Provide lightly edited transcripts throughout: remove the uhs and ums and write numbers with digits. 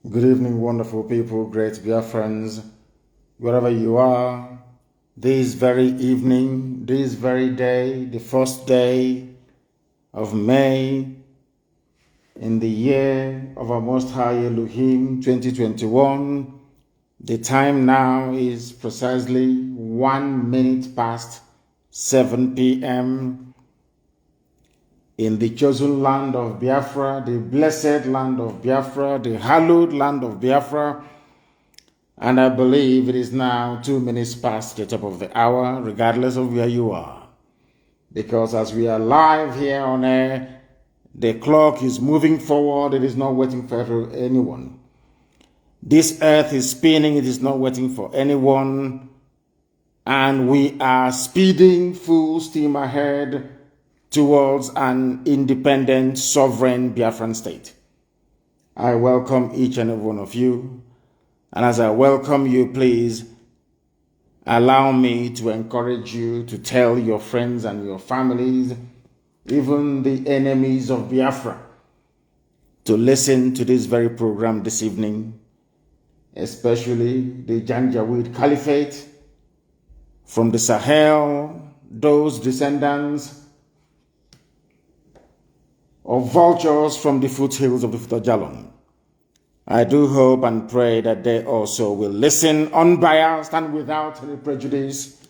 Good evening, wonderful people, great Biafrans, wherever you are. This very evening, this very day, the first day of May in the year of our Most High Elohim 2021. The time now is precisely 1 minute past 7 p.m. in the chosen land of Biafra, the blessed land of Biafra, the hallowed land of Biafra. And I believe it is now 2 minutes past the top of the hour, regardless of where you are. Because as we are live here on air, the clock is moving forward. It is not waiting for anyone. This earth is spinning. It is not waiting for anyone. And we are speeding full steam ahead towards an independent, sovereign Biafran state. I welcome each and every one of you. And as I welcome you, please allow me to encourage you to tell your friends and your families, even the enemies of Biafra, to listen to this very program this evening, especially the Janjaweed Caliphate from the Sahel, those descendants of vultures from the foothills of the Futajalon. I do hope and pray that they also will listen unbiased and without any prejudice,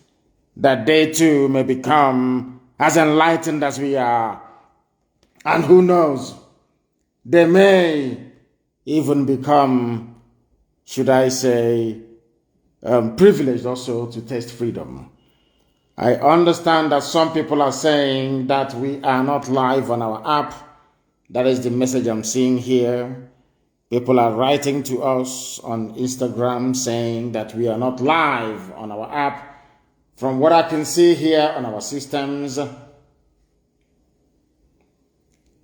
that they too may become as enlightened as we are. And who knows, they may even become, should I say, privileged also to taste freedom. I understand that some people are saying that we are not live on our app. That is the message I'm seeing here. People are writing to us on Instagram saying that we are not live on our app. From what I can see here on our systems,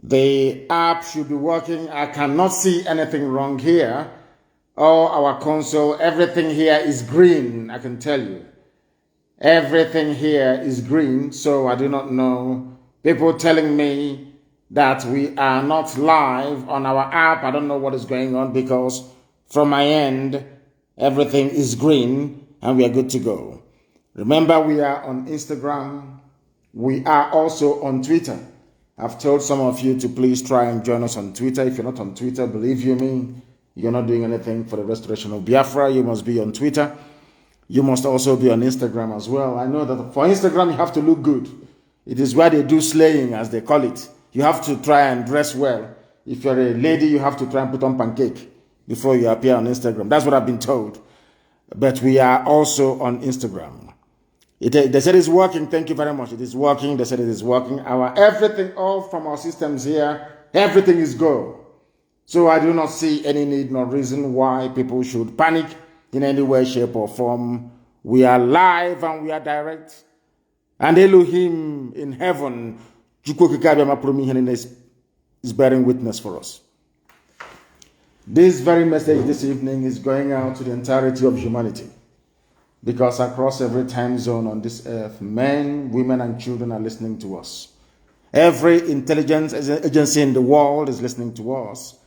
the app should be working. I cannot see anything wrong here. Oh, our console, everything here is green, I can tell you. Everything here is green, so I do not know. People telling me that we are not live on our app. I don't know what is going on, because from my end, everything is green and we are good to go. Remember, we are on Instagram. We are also on Twitter. I've told some of you to please try and join us on Twitter. If you're not on Twitter, believe you me, you're not doing anything for the restoration of Biafra. You must be on Twitter. You must also be on Instagram as well. I know that for Instagram, you have to look good. It is where they do slaying, as they call it. You have to try and dress well. If you're a lady, you have to try and put on pancake before you appear on Instagram. That's what I've been told. But we are also on Instagram. They said it's working. Thank you very much. It is working. They said it is working. Everything, all from our systems here, everything is go. So I do not see any need nor reason why people should panic in any way, shape, or form. We are live and we are direct. And Elohim in heaven is bearing witness for us. This very message this evening is going out to the entirety of humanity, because across every time zone on this earth, men, women, and children are listening to us. Every intelligence agency in the world is listening to us.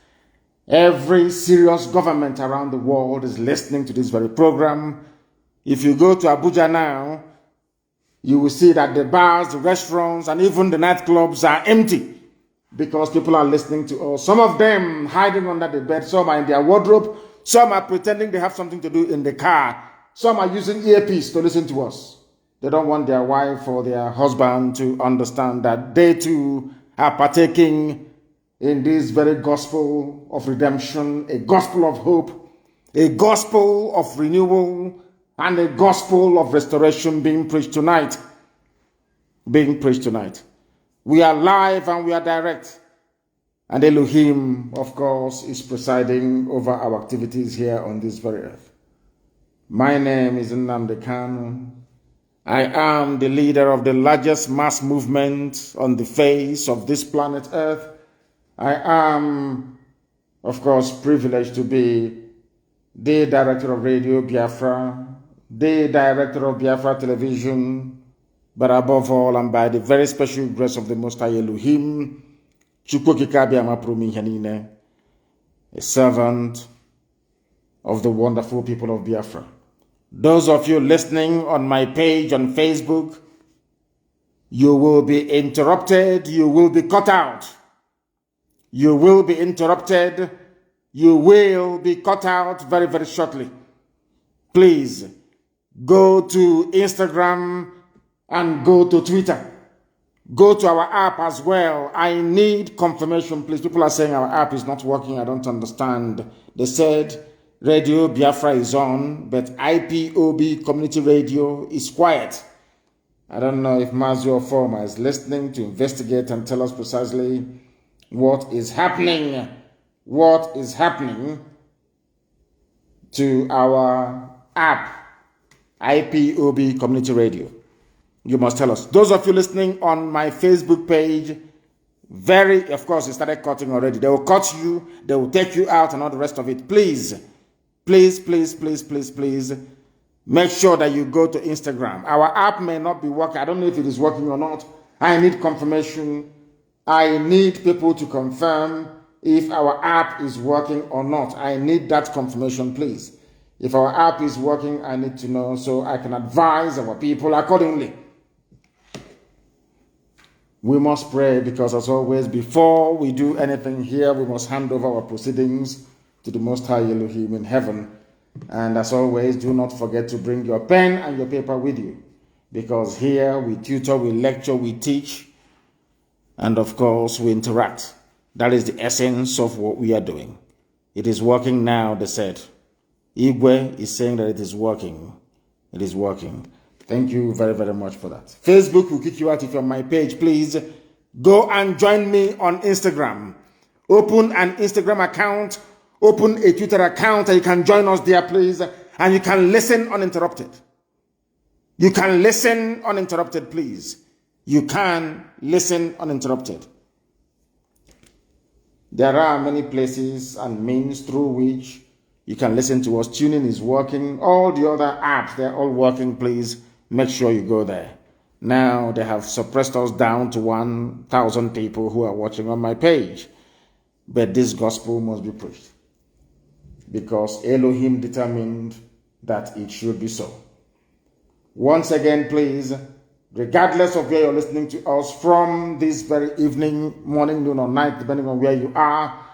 Every serious government around the world is listening to this very program. If you go to Abuja now, you will see that the bars, the restaurants, and even the nightclubs are empty, because people are listening to us. Some of them hiding under the bed, some are in their wardrobe, some are pretending they have something to do in the car, some are using earpiece to listen to us. They don't want their wife or their husband to understand that they too are partaking in this very gospel of redemption, a gospel of hope, a gospel of renewal, and a gospel of restoration being preached tonight. We are live and we are direct. And Elohim, of course, is presiding over our activities here on this very earth. My name is Nnamdi Kanu. I am the leader of the largest mass movement on the face of this planet Earth. I am, of course, privileged to be the director of Radio Biafra, the director of Biafra Television, but above all, and by the very special grace of the Most High Elohim, a servant of the wonderful people of Biafra. Those of you listening on my page on Facebook, you will be interrupted, you will be cut out. You will be interrupted, you will be cut out very, very shortly. Please go to Instagram and go to Twitter. Go to our app as well. I need confirmation, please. People are saying our app is not working. I don't understand. They said Radio Biafra is on, but IPOB Community Radio is quiet. I don't know if Mazi or Former is listening to investigate and tell us precisely what is happening. What is happening to our app, IPOB Community Radio. You must tell us. Those of you listening on my Facebook page, of course, it started cutting already. They will cut you, they will take you out and all the rest of it. Please, please, please, please, please, please, make sure that you go to Instagram. Our app may not be working. I don't know if it is working or not. I need confirmation. I need people to confirm if our app is working or not. I need that confirmation, please. If our app is working, I need to know so I can advise our people accordingly. We must pray because, as always, before we do anything here, we must hand over our proceedings to the Most High Elohim in heaven. And as always, do not forget to bring your pen and your paper with you, because here we tutor, we lecture, we teach, and of course we interact. That is the essence of what we are doing. It is working now, they said. Igwe is saying that it is working. It is working. Thank you very, very much for that. Facebook will kick you out if you're on my page. Please go and join me on Instagram. Open an Instagram account. Open a Twitter account and you can join us there, please. And you can listen uninterrupted. You can listen uninterrupted, please. You can listen uninterrupted. There are many places and means through which you can listen to us. Tuning is working. All the other apps, they're all working, please. Make sure you go there. Now they have suppressed us down to 1,000 people who are watching on my page. But this gospel must be preached, because Elohim determined that it should be so. Once again, please, regardless of where you're listening to us from this very evening, morning, noon, or night, depending on where you are,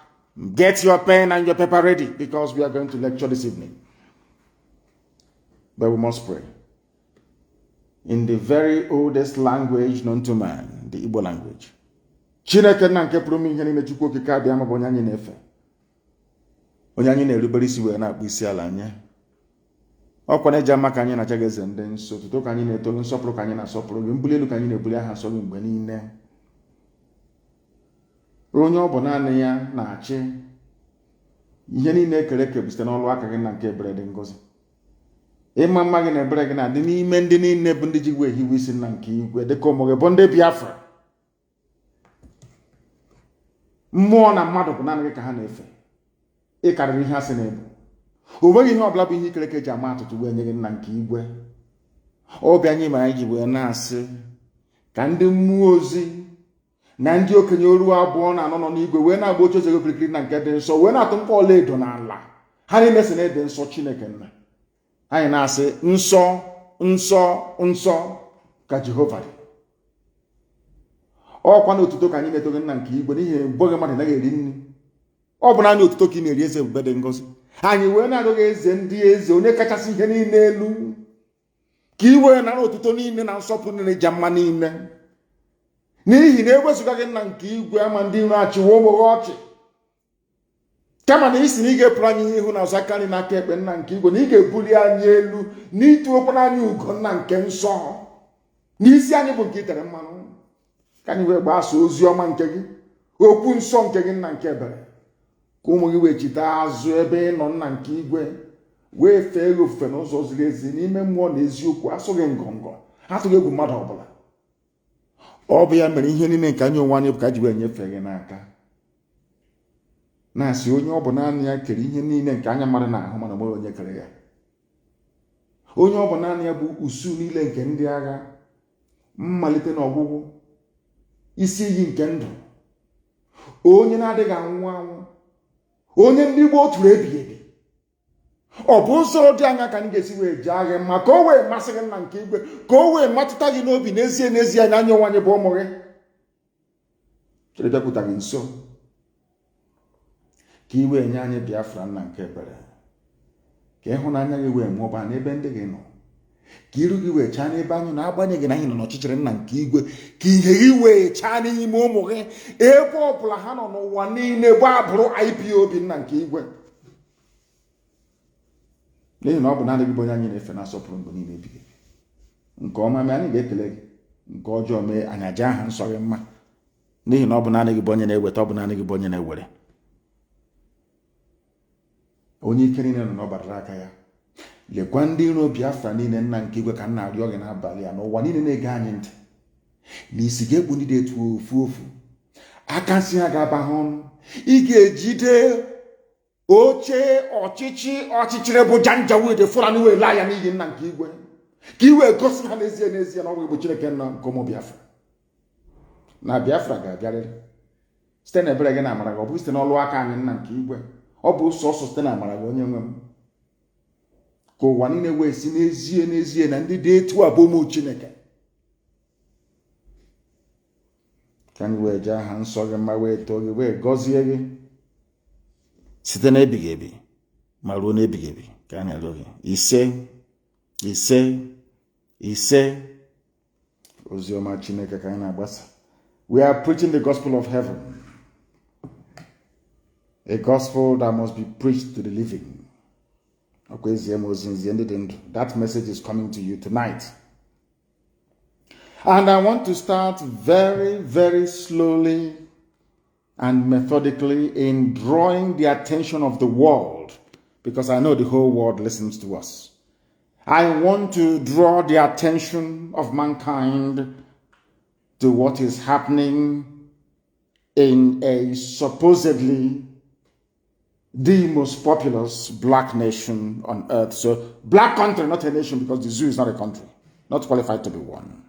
get your pen and your paper ready, because we are going to lecture this evening. But we must pray. In the very oldest language known to man, the Igbo language. Chineke na nke pụrụ ihe niile Chukwu okike abịa ma bụ onye anyị na-efe. Onye anyị na-erubere isi wee na-akpụ isi ala nye. Ọkwa na eji ama ka anyị na-achaghị eze ndị nsọ, otuto ka anyị na-eto, nsọpụrụ ka anyị na-asọpụrụ gị, mbuli elu ka anyị na-ebuli aha nsọ gị mgbe niile. Onye ọ bụ naanị ya na-achị ihe niile ekere eke bụ site n'ọlụ aka gị na nke ebere dị ngọzi. Ịma mma gị na ebere gị na-adị n'ime ndị niile bụ ndị ji wee hiwe isi nna nke igwe, dịka ụmụ gị bụ ndị Biafra. Mmụọ na mmadụ bụ naanị gị ka ha na-efe. Ị karịrị ihe asị na-ebu. O nweghị ihe ọbụla bụ ihe ikere eke ji ama atụtụ wee nye gị nna nke igwe. Ọbịa anyị ma anyị ji wee na-asị ka ndị mmụọ ozi na ndị okenye oru abụọ na anọ nọ n'igwe wee na-agba oche ozego kirikiri na nke dị nsọ, wee na-atụ mkpọ ọla edo n'ala. Ha niile si na-ede nsọ Chineke nna. Anyị na-asị nsọ nsọ nsọ ka Jehova dị. Ọkwa na otuto ka anyị na-eto gị nna nke igwe, n'ihi mbọ gị mmadụ naghị eri nri. Ọ bụ naanị otuto ka ị na-eri, eze ebube dị ngọzi. Anyị wee na-adọghị eze ndị eze, onye kachasị ihe niile elu, ka i wee nara otuto niile na nsọpụrụ niile ja mma niile. N'ihi na ewezụga gị nna nke igwe, ama ndị iro achịwa ụmụ gị ọchị. Kama na isi na ị ga-epụrụ anyị ihu na ọzọ aka nri n'aka ekpe nna nke igwe, na ị ga-ebuli anyị elu n'ịtụ okporo anyị ugo nna nke nsọ. N'isi anyị bụ nke itere mmanụ, ka anyị wee gbasa ozi ọma nke gị, okwu nsọ nke gị nna nke ebere, ka ụmụ gị wee chita azụ ebe ị nọ nna nke igwe, wee fee gị ofufe n'ụzọ ziri ezi n'ime mmụọ na eziokwu, asụghị ngọngọ, atụghị egwu mmadụ ọbụla. Ọ bụ ya mere ihe niile nke anyị onwe anyị bụ ka ji wee nyefee gị n'aka. Na-asị onye ọ bụ naanị ya kere ihe niile nke anya mmadụ na-ahụ, mana nwere onye kere ya. Onye ọ bụ naanị ya bụ usu niile nke ndị agha, mmalite na ọgwụgwụ, isi iyi nke ndụ, onye na-adịghị anwụ anwụ, onye ndị gboo tụrụ ebighị ebi, Obuso dianga can get away, Jagger, Makowe, Massacre, and Kigwe, go away, Matata, you know, Binesi, Nesia, and Anyo one bomore. So the people are so. Kiwe, Nyanya, Biafra, and Kepere. Kehonanya, you were more than a bendegeno. Kirugiwe, Chani Banu, Nabanegano, no children, and Kigwe, Kiwe, Chani Momore, Airport, Plahano, no one in a Barbaro IPO bin and Kigwe. They know about the Bonani financial problem. Nkoma mani gekele ngojo me anaja han sori mma n'ihi na ọ bụ naanị gị bụ onye na-eweta ọ bụ naanị gị bụ onye na-ewere onye ike niile nọ n'ọbara aka ya lekwa ndị iro Biafra niile nna nke igwe ka nna arịọ gị n'abalị a n'ụwa niile na-ege anyị ntị n'isi ga-egbu ndị dị etu ofu aka nsị ha ga-aba ha ọnụ ị ga-ejide oche ọchịchịrị bụ janjaweed Fulani wee laa ya n'ihi nna nke igwe ka iwe gosi ha n'ezie na ọ bụ Chineke nna nke ụmụ Biafra na Biafra ga-abịarịrị site na ebere gị na amara gị ọ bụ site n'ọlụ aka anyị nna nke igwe ọ bụ sọsọ site na amara gị onye nwe m ka ụwa niile wee si n'ezie na ndị dị etu a bụ ụmụ Chineke ka anyị wee jee aha nsọ gị mma wee too gị wee gọzie gị site n'ebighị ebi ma ruo n'ebighị ebi ka anyị arịọ gị ise oziọma Chineke ka anyị na-agbasa. We are preaching the gospel of heaven, a gospel that must be preached to the living. That message is coming to you tonight. And I want to start very, very slowly and methodically in drawing the attention of the world, because I know the whole world listens to us. I want to draw the attention of mankind to what is happening in a supposedly the most populous black nation on earth. So, black country, not a nation, because the zoo is not a country, not qualified to be one.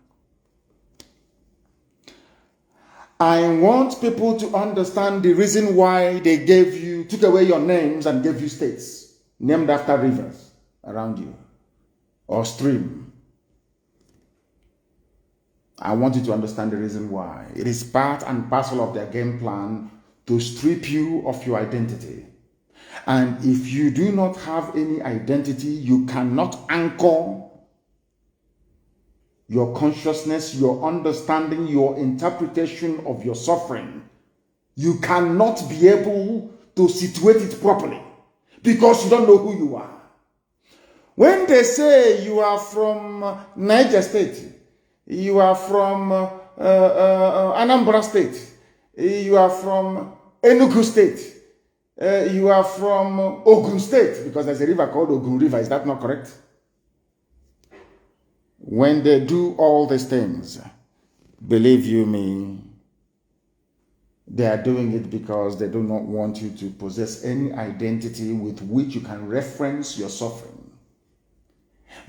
I want people to understand the reason why they took away your names and gave you states named after rivers around you or stream. I want you to understand the reason why. It is part and parcel of their game plan to strip you of your identity. And if you do not have any identity, you cannot anchor your consciousness, your understanding, your interpretation of your suffering. You cannot be able to situate it properly because you don't know who you are. When they say you are from Niger State, you are from Anambra State, you are from Enugu State, you are from Ogun State, because there's a river called Ogun River. Is that not correct? When they do all these things, believe you me, they are doing it because they do not want you to possess any identity with which you can reference your suffering.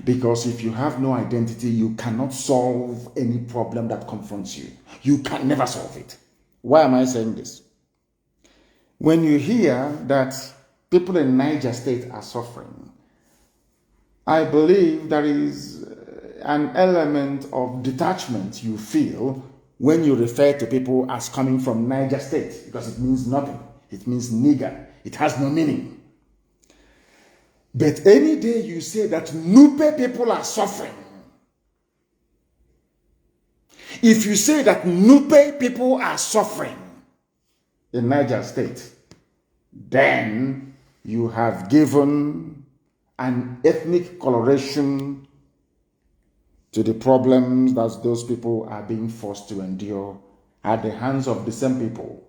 Because if you have no identity, you cannot solve any problem that confronts you. You can never solve it. Why am I saying this? When you hear that people in Niger State are suffering, I believe there is an element of detachment you feel when you refer to people as coming from Niger State, because it means nothing. It means nigger. It has no meaning. But any day you say that Nupe people are suffering, if you say that Nupe people are suffering in Niger State, then you have given an ethnic coloration to the problems that those people are being forced to endure at the hands of the same people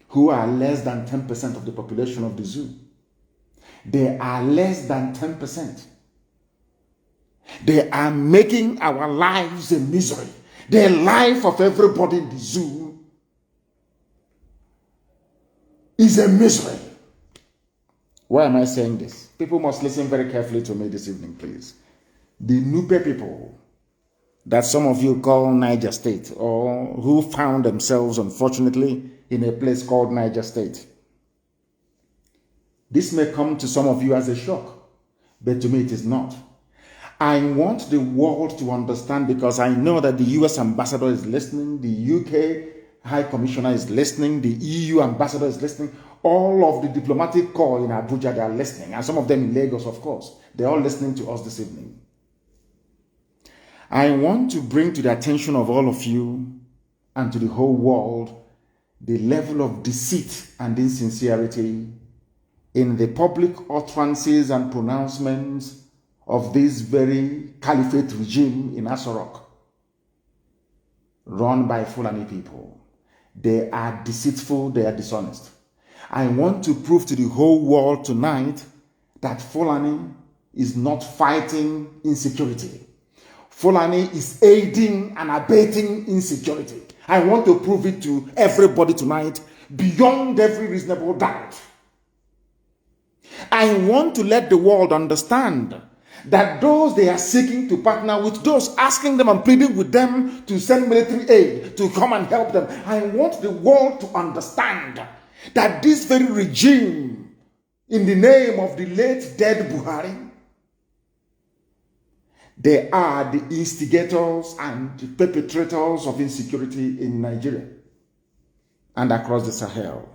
who are less than 10% of the population of the zoo. They are less than 10%. They are making our lives a misery. The life of everybody in the zoo is a misery. Why am I saying this? People must listen very carefully to me this evening, please. The Nupe people that some of you call Niger State, or who found themselves, unfortunately, in a place called Niger State, This may come to some of you as a shock, but to me it is not. I want the world to understand, because I know that the US ambassador is listening, the UK High Commissioner is listening, the EU ambassador is listening, all of the diplomatic corps in Abuja, they are listening, and some of them in Lagos, of course. They're all listening to us this evening. I want to bring to the attention of all of you and to the whole world the level of deceit and insincerity in the public utterances and pronouncements of this very caliphate regime in Asorok, run by Fulani people. They are deceitful, they are dishonest. I want to prove to the whole world tonight that Fulani is not fighting insecurity. Fulani is aiding and abating insecurity. I want to prove it to everybody tonight beyond every reasonable doubt. I want to let the world understand that those they are seeking to partner with, those asking them and pleading with them to send military aid to come and help them, I want the world to understand that this very regime, in the name of the late dead Buhari, they are the instigators and the perpetrators of insecurity in Nigeria and across the Sahel.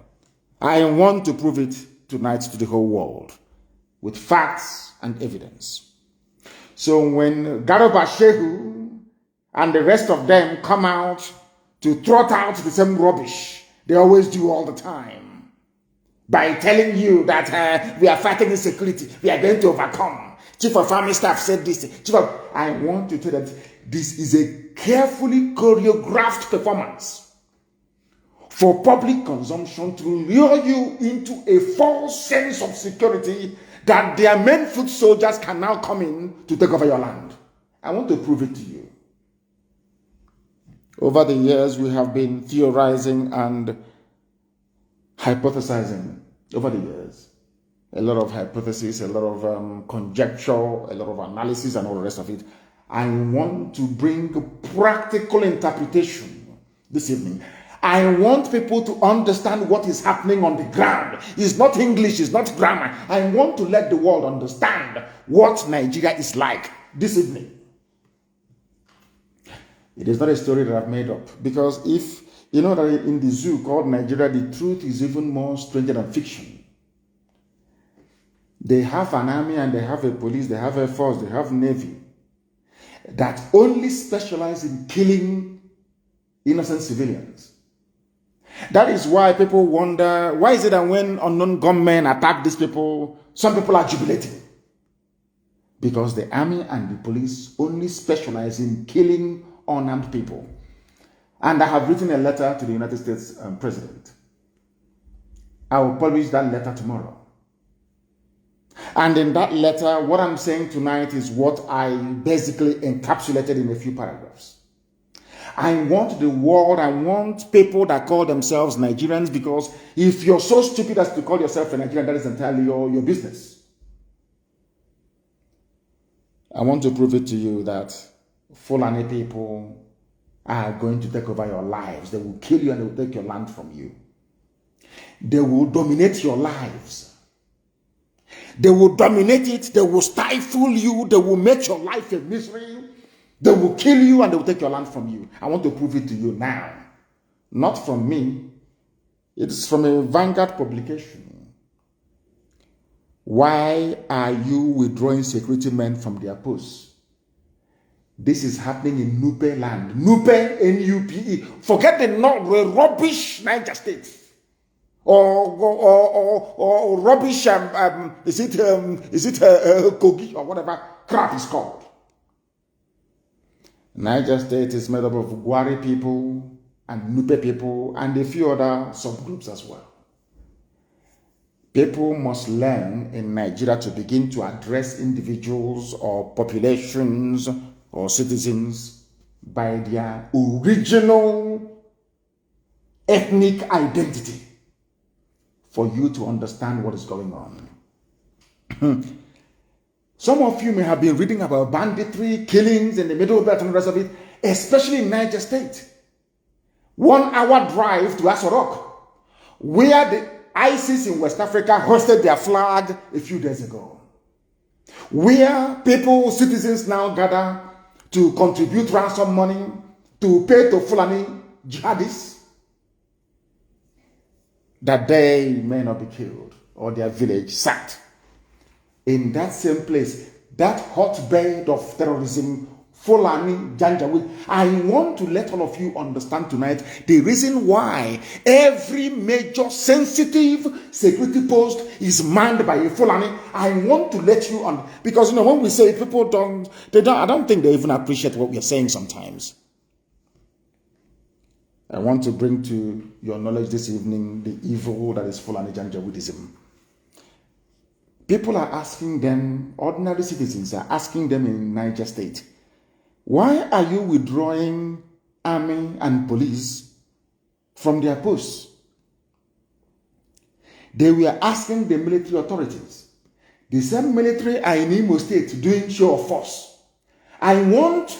I want to prove it tonight to the whole world with facts and evidence. So when Garoba Shehu and the rest of them come out to trot out the same rubbish they always do all the time, by telling you that we are fighting insecurity, we are going to overcome. Chief of Army Staff said this. I want to tell you that this is a carefully choreographed performance for public consumption to lure you into a false sense of security that their main foot soldiers can now come in to take over your land. I want to prove it to you. Over the years, we have been theorizing and hypothesizing over the years. A lot of hypotheses, a lot of conjecture, a lot of analysis, and all the rest of it. I want to bring practical interpretation this evening. I want people to understand what is happening on the ground. It's not English, it's not grammar. I want to let the world understand what Nigeria is like this evening. It is not a story that I've made up, because if you know that in the zoo called Nigeria, the truth is even more stranger than fiction. They have an army and they have a police, they have a force, they have navy that only specialize in killing innocent civilians. That is why people wonder, why is it that when unknown gunmen attack these people, some people are jubilating? Because the army and the police only specialize in killing unarmed people. And I have written a letter to the United States President. I will publish that letter tomorrow. And in that letter, what I'm saying tonight is what I basically encapsulated in a few paragraphs. I want the world, I want people that call themselves Nigerians, because if you're so stupid as to call yourself a Nigerian, that is entirely your business. I want to prove it to you that Fulani people are going to take over your lives. They will kill you and they will take your land from you. They will dominate your lives. They will dominate it. They will stifle you. They will make your life a misery. They will kill you and they will take your land from you. I want to prove it to you now. Not from me. It's from a Vanguard publication. Why are you withdrawing security men from their posts? This is happening in Nupe land. Nupe, N-U-P-E. Forget the rubbish Niger State. Or rubbish, is it Kogi or whatever crap is called. Niger State is made up of Gwari people and Nupe people and a few other subgroups as well. People must learn in Nigeria to begin to address individuals or populations or citizens by their original ethnic identity, for you to understand what is going on. Some of you may have been reading about banditry, killings in the Middle Belt and the rest of it, especially in Niger State. 1 hour drive to Asorok, where ISIS in West Africa hoisted their flag a few days ago, where people, citizens now gather to contribute ransom money to pay to Fulani jihadists that they may not be killed or their village sacked. In that same place, that hotbed of terrorism, Fulani Janjaweed, I want to let all of you understand tonight the reason why every major sensitive security post is manned by a Fulani. I want to let you on, because when we say people I don't think they even appreciate what we are saying sometimes. I want to bring to your knowledge this evening the evil that is Fulani Janjaweedism. People are asking them, ordinary citizens are asking them in Niger State, why are you withdrawing army and police from their posts? They were asking the military authorities. The same military are in Imo State doing show of force. I want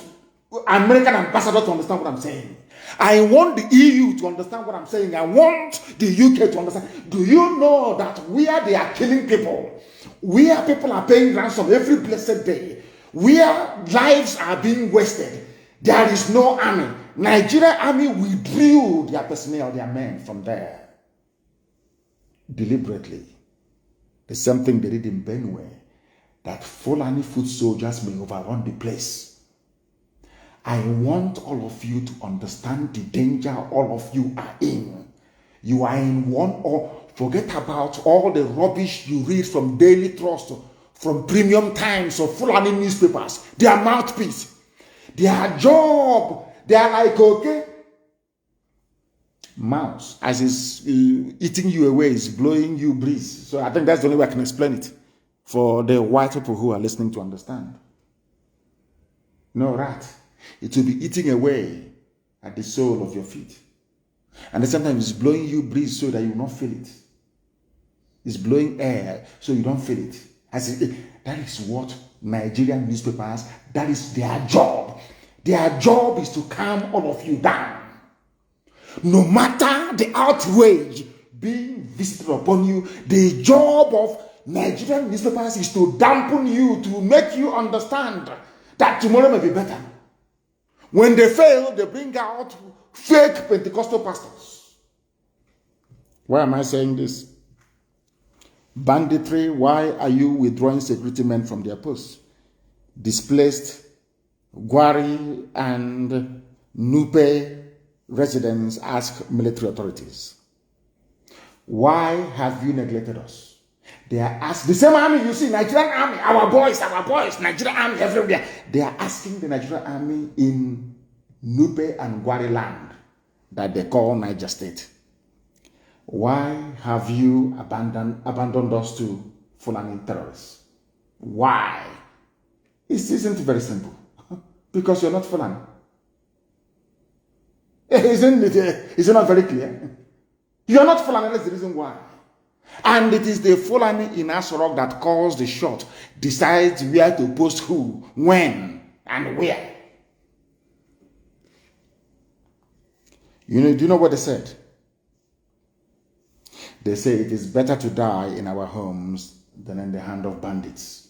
American ambassador to understand what I'm saying. I want the EU to understand what I'm saying. I want the UK to understand. Do you know that where they are killing people, where people are paying ransom every blessed day, where lives are being wasted, there is no army. Nigeria army withdrew their personnel, their men from there. Deliberately. The same thing they did in Benue, that Fulani foot soldiers may overrun the place. I want all of you to understand the danger all of you are in. You are in one, or forget about all the rubbish you read from Daily Trust, from Premium Times or Fulani newspapers. Their mouthpiece, their job, they are like, okay, mouse, as is eating you away, is blowing you breeze. So I think that's the only way I can explain it for the white people who are listening to understand. No rat. It will be eating away at the sole of your feet. And then sometimes it's blowing you breeze so that you will not feel it. It's blowing air so you don't feel it. That is what Nigerian newspapers, that is their job. Their job is to calm all of you down. No matter the outrage being visited upon you, the job of Nigerian newspapers is to dampen you, to make you understand that tomorrow may be better. When they fail, they bring out fake Pentecostal pastors. Why am I saying this? Banditry, why are you withdrawing security men from their posts? Displaced Gwari and Nupe residents ask military authorities, why have you neglected us? They are asked, the same army you see, Nigerian army, our boys, Nigerian army everywhere. They are asking the Nigerian army in Nupe and Gwari land that they call Niger State, why have you abandoned us to Fulani terrorists? Why? It isn't very simple. Because you're not Fulani. Isn't it not very clear? You're not Fulani, that's the reason why. And it is the Fulani in Asorok that calls the shot, decides where to post who, when, and where. Do you know what they said? They say it is better to die in our homes than in the hand of bandits.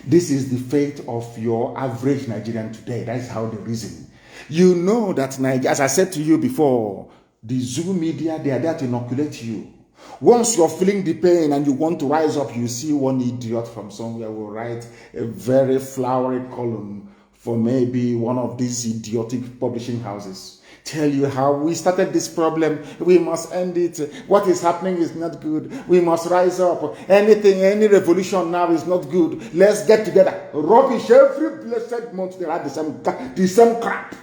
This is the fate of your average Nigerian today. That is how they reason. You know that, as I said to you before, the Zoo media, they are there to inoculate you. Once you're feeling the pain and you want to rise up, you see one idiot from somewhere will write a very flowery column for maybe one of these idiotic publishing houses. Tell you how we started this problem, we must end it, what is happening is not good, we must rise up, any revolution now is not good, let's get together. Rubbish, every blessed month they have the same crap.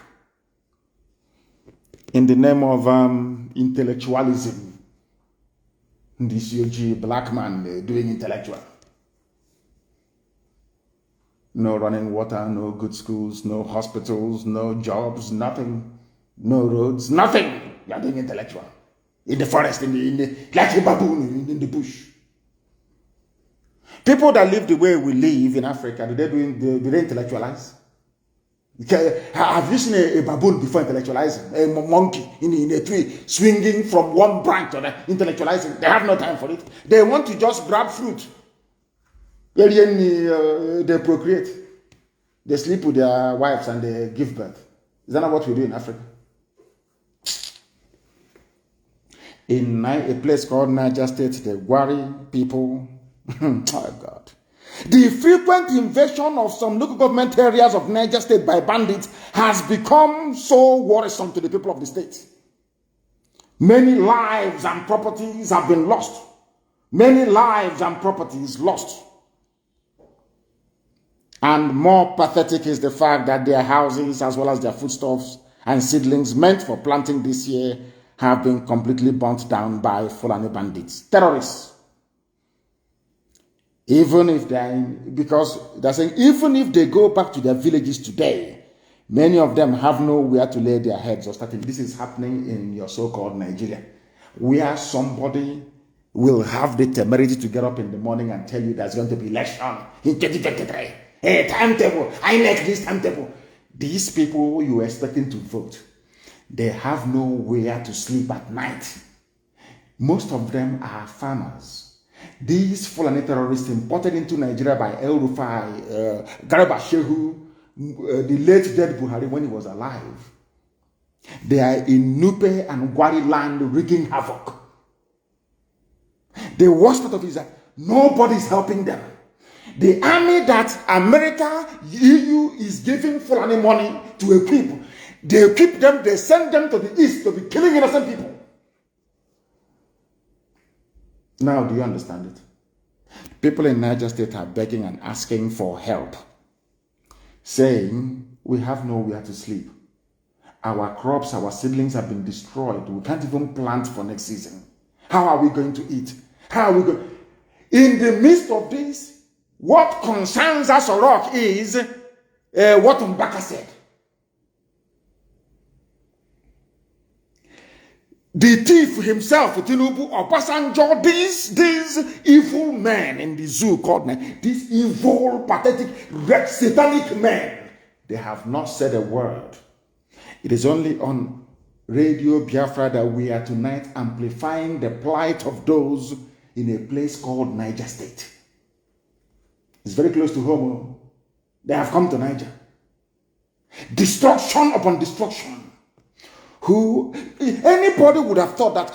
In the name of intellectualism, this UG black man doing intellectual. No running water, no good schools, no hospitals, no jobs, nothing. No roads, nothing. You are doing intellectual. In the forest, in the like a baboon in the bush. People that live the way we live in Africa, do they intellectualize? Have you seen a baboon before intellectualizing? A monkey in a tree swinging from one branch to the intellectualizing. They have no time for it. They want to just grab fruit. They procreate. They sleep with their wives and they give birth. Is that not what we do in Africa? In a place called Niger State, the Gwari people, oh God. The frequent invasion of some local government areas of Niger State by bandits has become so worrisome to the people of the state. Many lives and properties have been lost. Many lives and properties lost. And more pathetic is the fact that their houses, as well as their foodstuffs and seedlings meant for planting this year, have been completely burnt down by Fulani bandits, terrorists. Even if because they're saying, even if they go back to their villages today, many of them have nowhere to lay their heads or starting. This is happening in your so-called Nigeria, where somebody will have the temerity to get up in the morning and tell you there's going to be election in 2023. Hey, timetable, I like this timetable. These people you are expecting to vote, they have nowhere to sleep at night. Most of them are farmers. These Fulani terrorists imported into Nigeria by El Rufai, Garba Shehu, the late dead Buhari when he was alive. They are in Nupe and Gwari land wreaking havoc. The worst part of it is that nobody is helping them. The army that America, EU is giving Fulani money to equip, they equip them, they send them to the east to be killing innocent people. Now, do you understand it? People in Niger State are begging and asking for help, saying, we have nowhere to sleep. Our crops, our seedlings have been destroyed. We can't even plant for next season. How are we going to eat? How are we going? In the midst of this, what concerns us, Orok, is what Mbaka said. The thief himself, Tinubu, Obasanjo, these evil men in the zoo called men, these evil, pathetic, satanic men, they have not said a word. It is only on Radio Biafra that we are tonight amplifying the plight of those in a place called Niger State. It's very close to home. They have come to Niger. Destruction upon destruction. Anybody would have thought that,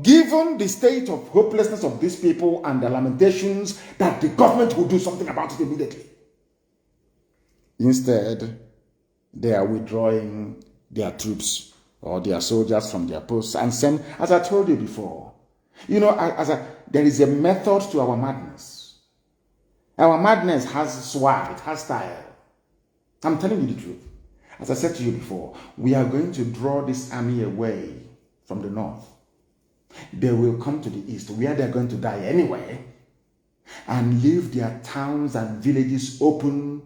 given the state of hopelessness of these people and the lamentations, that the government would do something about it immediately. Instead, they are withdrawing their troops or their soldiers from their posts and send, as I told you before, there is a method to our madness. Our madness has swag, it has style. I'm telling you the truth. As I said to you before, we are going to draw this army away from the north. They will come to the east, where they're going to die anyway, and leave their towns and villages open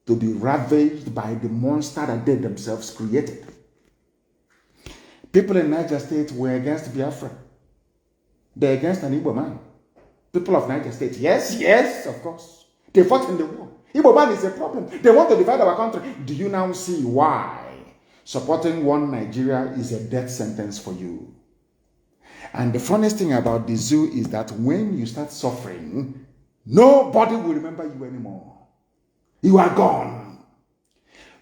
to be ravaged by the monster that they themselves created. People in Niger State were against Biafra. They're against an Igbo man. People of Niger State, yes, of course. They fought in the war. Igbo man is a problem. They want to divide our country. Do you now see why supporting one Nigeria is a death sentence for you? And the funniest thing about the zoo is that when you start suffering, nobody will remember you anymore. You are gone.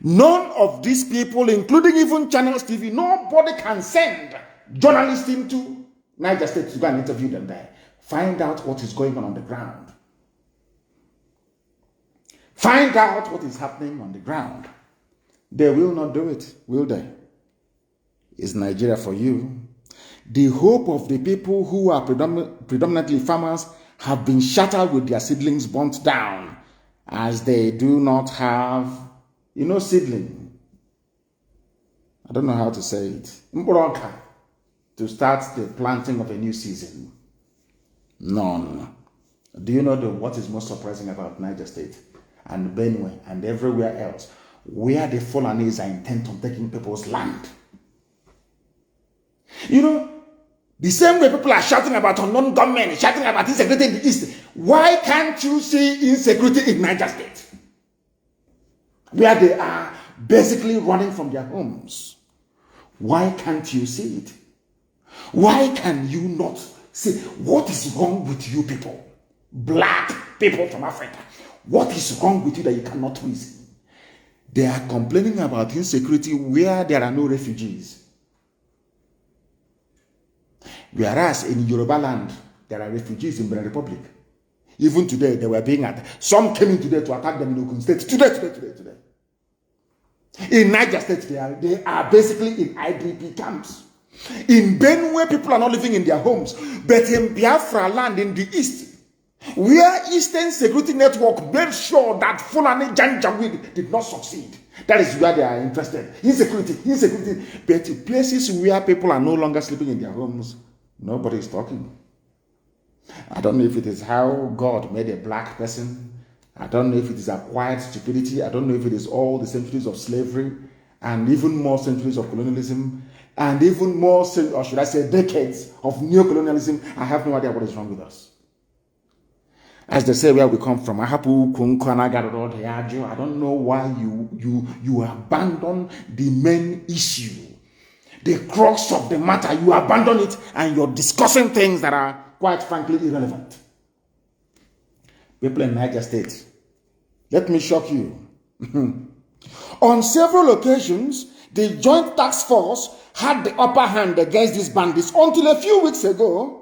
None of these people, including even Channels TV, nobody can send journalists into Niger State to go and interview them there. Find out what is going on the ground. Find out what is happening on the ground. They will not do it, will they? Is Nigeria for you? The hope of the people who are predominantly farmers have been shattered with their seedlings burnt down, as they do not have, seedling. I don't know how to say it. To start the planting of a new season. None. Do you know what is most surprising about Niger State and Benue and everywhere else, where the Fulanis are intent on taking people's land? The same way people are shouting about unknown government, shouting about insecurity in the East, why can't you see insecurity in Niger State? where they are basically running from their homes. Why can't you see it? Why can you not see what is wrong with you people? Black people from Africa. What is wrong with you that you cannot reason? They are complaining about insecurity where there are no refugees. Whereas in Yoruba land, there are refugees in Benin Republic. Even today, they were being attacked. Some came in today to attack them in Ogun State. Today. In Niger State, they are basically in IDP camps. In Benue, people are not living in their homes. But in Biafra land in the east, where Eastern Security Network made sure that Fulani Janjaweed did not succeed. That is where they are interested. Insecurity. But in places where people are no longer sleeping in their homes, nobody is talking. I don't know if it is how God made a black person. I don't know if it is acquired stupidity. I don't know if it is all the centuries of slavery and even more centuries of colonialism and even more, or should I say, decades of neo-colonialism. I have no idea what is wrong with us. As they say where we come from, I don't know why you abandon the main issue, the crux of the matter. You abandon it and you're discussing things that are quite frankly irrelevant. People in Niger State, let me shock you. On several occasions, the Joint Task Force had the upper hand against these bandits until a few weeks ago,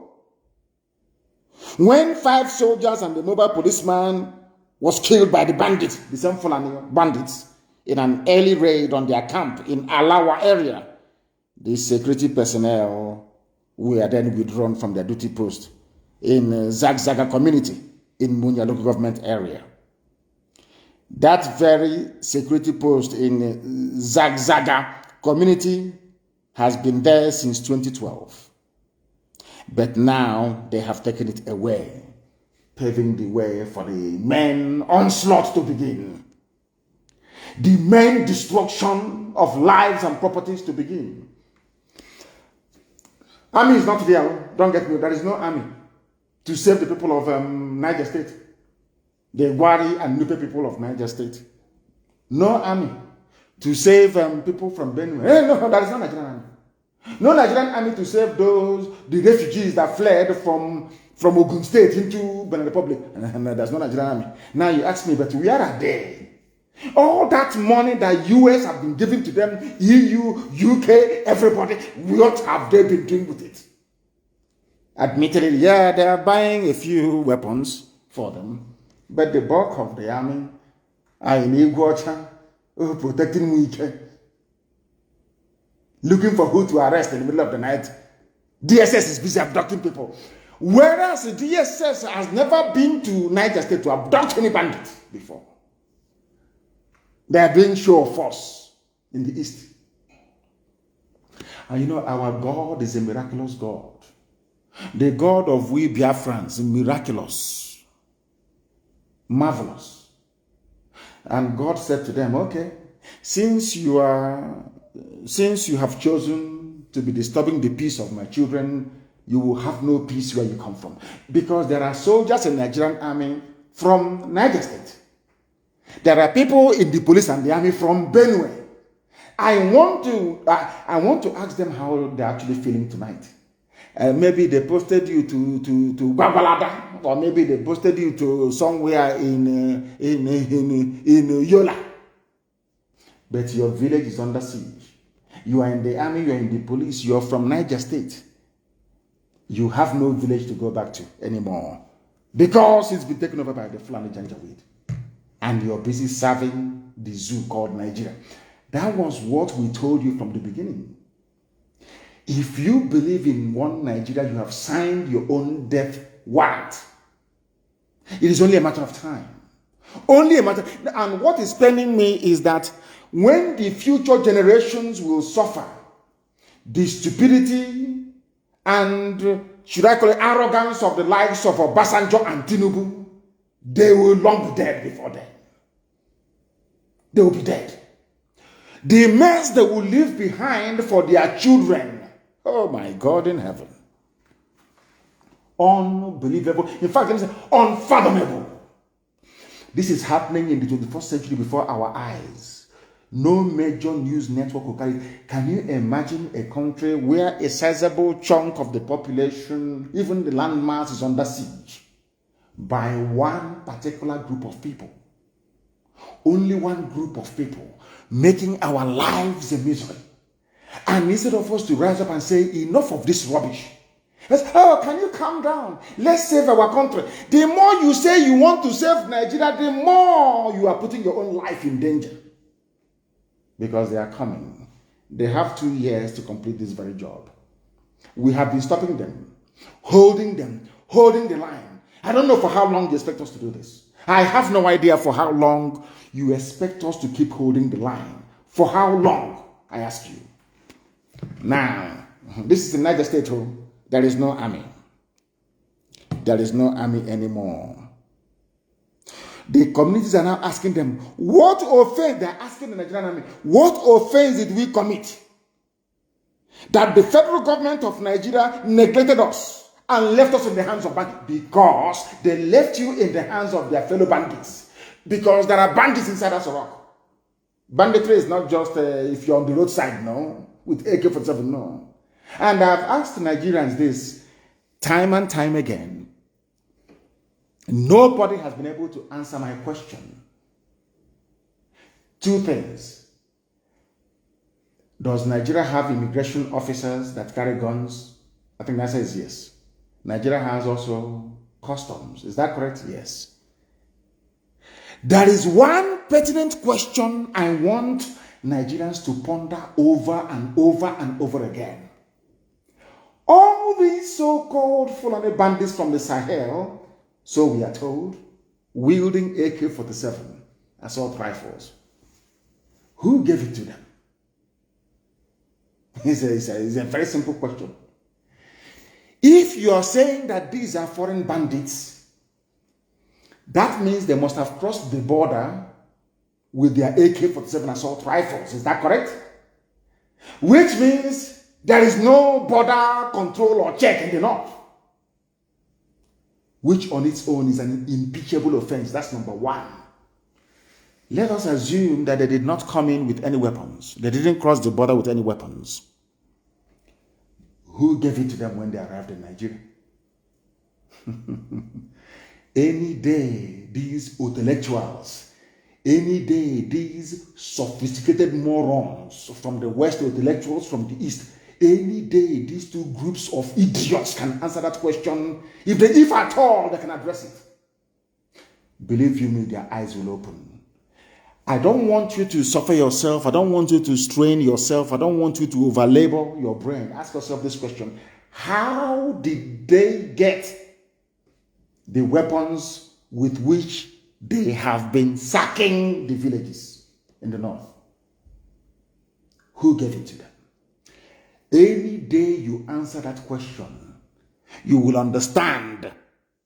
when 5 soldiers and the mobile policeman was killed by the bandits, the same Fulani bandits, in an early raid on their camp in Alawa area. The security personnel were then withdrawn from their duty post in Zagzaga community in Munya local government area. That very security post in Zagzaga community has been there since 2012. But now they have taken it away, paving the way for the main onslaught to begin. The main destruction of lives and properties to begin. Army is not there. Don't get me. There is no army to save the people of Niger State. The Wari and Nupe people of Niger State. No army to save people from Benue. Hey, no, there is no Nigerian army. No Nigerian army to save the refugees that fled from Ogun State into Benin Republic. There's no Nigerian army. Now you ask me, but where are they? All that money that US have been giving to them, EU, UK, everybody, what have they been doing with it? Admittedly, yeah, they are buying a few weapons for them, but the bulk of the army are in Iguacha, protecting Wike, looking for who to arrest in the middle of the night. DSS is busy abducting people. Whereas the DSS has never been to Niger State to abduct any bandit before. They are doing show of force in the east. And you know, our God is a miraculous God. The God of we Biafrans, miraculous, marvelous. And God said to them, okay, since you have chosen to be disturbing the peace of my children, you will have no peace where you come from. Because there are soldiers in the Nigerian army from Niger State. There are people in the police and the army from Benue. I want to ask them how they're actually feeling tonight. Maybe they posted you to Babalada, or maybe they posted you to somewhere in Yola. But your village is under siege. You are in the army, you are in the police, you are from Niger State. You have no village to go back to anymore because it's been taken over by the Fulani Janjaweed. And you're busy serving the zoo called Nigeria. That was what we told you from the beginning. If you believe in one Nigeria, you have signed your own death warrant. It is only a matter of time. Only a matter. And what is paining me is that when the future generations will suffer the stupidity and, should I call it, arrogance of the likes of Obasanjo and Tinubu, they will long be dead before then. They will be dead. The mess they will leave behind for their children. Oh my God in heaven. Unbelievable. In fact, let me say unfathomable. This is happening in the 21st century before our eyes. No major news network will carry it. Can you imagine a country where a sizable chunk of the population, even the landmass, is under siege by one particular group of people? Only one group of people making our lives a misery. And instead of us to rise up and say, enough of this rubbish. Oh, can you calm down? Let's save our country. The more you say you want to save Nigeria, the more you are putting your own life in danger. Because they are coming. They have 2 years to complete this very job. We have been stopping them, holding the line. I don't know for how long you expect us to do this. I have no idea for how long you expect us to keep holding the line. For how long, I ask you. Now, this is the Niger State home. There is no army. There is no army anymore. The communities are now asking them, what offense? They are asking the Nigerian army, what offense did we commit? That the federal government of Nigeria neglected us and left us in the hands of bandits. Because they left you in the hands of their fellow bandits. Because there are bandits inside Asorok. Banditry is not just if you're on the roadside, no. With AK-47, no. And I've asked Nigerians this time and time again. Nobody has been able to answer my question. 2 things. Does Nigeria have immigration officers that carry guns? I think the answer is yes. Nigeria has also customs. Is that correct? Yes. There is one pertinent question I want Nigerians to ponder over and over and over again. All these so-called Fulani bandits from the Sahel, so we are told, wielding AK-47 assault rifles. Who gave it to them? It's a very simple question. If you are saying that these are foreign bandits, that means they must have crossed the border with their AK-47 assault rifles. Is that correct? Which means there is no border control or check in the north. Which on its own is an impeachable offense. That's number 1. Let us assume that they did not come in with any weapons. They didn't cross the border with any weapons. Who gave it to them when they arrived in Nigeria? Any day, these intellectuals, any day, these sophisticated morons from the West, intellectuals from the East, any day, these 2 groups of idiots can answer that question, if at all they can address it. Believe you me, their eyes will open. I don't want you to suffer yourself. I don't want you to strain yourself. I don't want you to overlabor your brain. Ask yourself this question. How did they get the weapons with which they have been sacking the villages in the north? Who gave it to them? Any day you answer that question, you will understand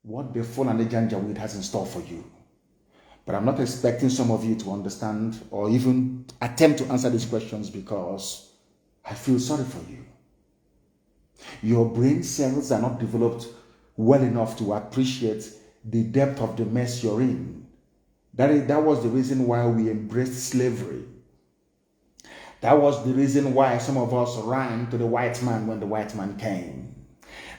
what the Fulani Janjaweed has in store for you. But I'm not expecting some of you to understand or even attempt to answer these questions because I feel sorry for you. Your brain cells are not developed well enough to appreciate the depth of the mess you're in. That was the reason why we embraced slavery. That was the reason why some of us ran to the white man when the white man came.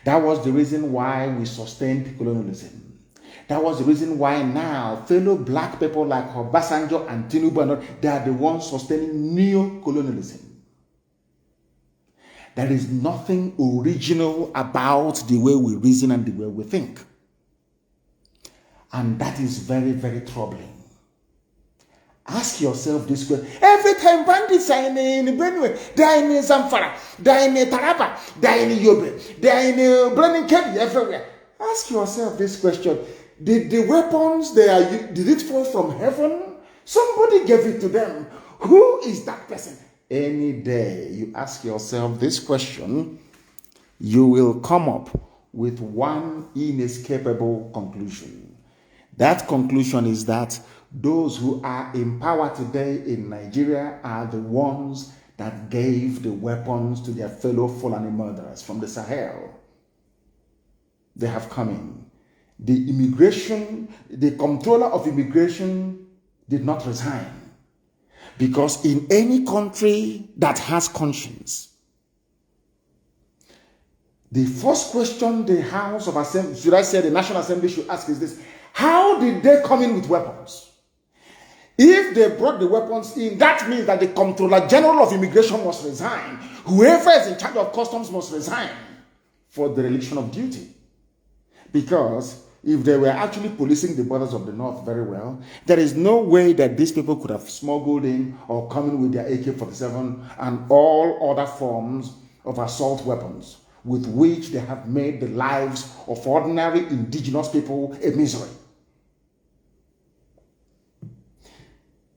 That was the reason why we sustained colonialism. That was the reason why now fellow black people like Obasanjo and Tinubu, they are the ones sustaining neo-colonialism. There is nothing original about the way we reason and the way we think. And that is very, very troubling. Ask yourself this question. Every time bandits are in Benue, they are in Zamfara, they are in Taraba, they are in Yobe, they are in Brandon Kebbi, everywhere. Ask yourself this question. Did the weapons did it fall from heaven? Somebody gave it to them. Who is that person? Any day you ask yourself this question, you will come up with one inescapable conclusion. That conclusion is that those who are in power today in Nigeria are the ones that gave the weapons to their fellow Fulani murderers from the Sahel. They have come in. the controller of immigration did not resign. Because in any country that has conscience, the first question the House of Assembly, should I say the National Assembly should ask is this: how did they come in with weapons? If they brought the weapons in, that means that the Comptroller General of Immigration must resign. Whoever is in charge of customs must resign for the dereliction of duty. Because if they were actually policing the borders of the North very well, there is no way that these people could have smuggled in or come in with their AK-47 and all other forms of assault weapons with which they have made the lives of ordinary indigenous people a misery.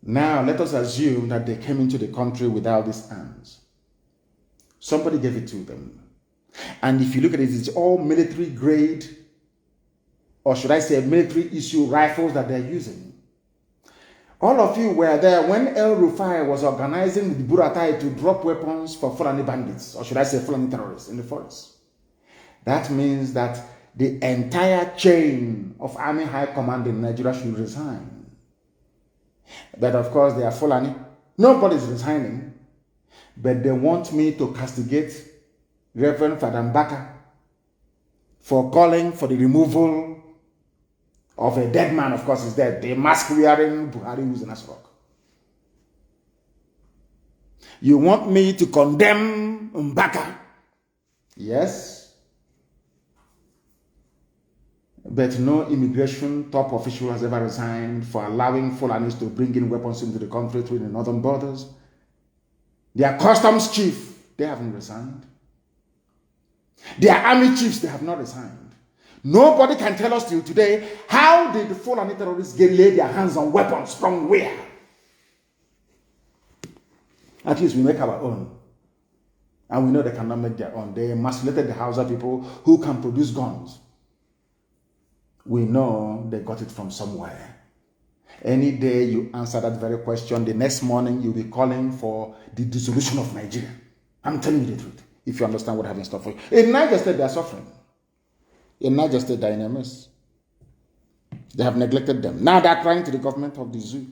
Now, let us assume that they came into the country without these arms. Somebody gave it to them. And if you look at it, it's all military grade, or should I say military issue rifles that they're using. All of you were there when El Rufai was organizing the Buratai to drop weapons for Fulani bandits, or should I say Fulani terrorists in the forest. That means that the entire chain of Army High Command in Nigeria should resign. But of course, they are Fulani. Nobody's resigning. But they want me to castigate Reverend Father Mbaka for calling for the removal of a dead man. Of course, he's dead. The mask-wearing Buhari who's in Asrok. You want me to condemn Mbaka? Yes. But no immigration top official has ever resigned for allowing Fulanis to bring in weapons into the country through the northern borders. Their customs chief, they haven't resigned. Their army chiefs, they have not resigned. Nobody can tell us till today, how did the Fulani terrorists lay their hands on weapons from where? At least we make our own. And we know they cannot make their own. They emasculated the Hausa people who can produce guns. We know they got it from somewhere. Any day you answer that very question, the next morning you'll be calling for the dissolution of Nigeria. I'm telling you the truth, if you understand what I have in store for you. In Niger State, they are suffering. In Niger State, they are in a mess. They have neglected them. Now they are crying to the government of the zoo.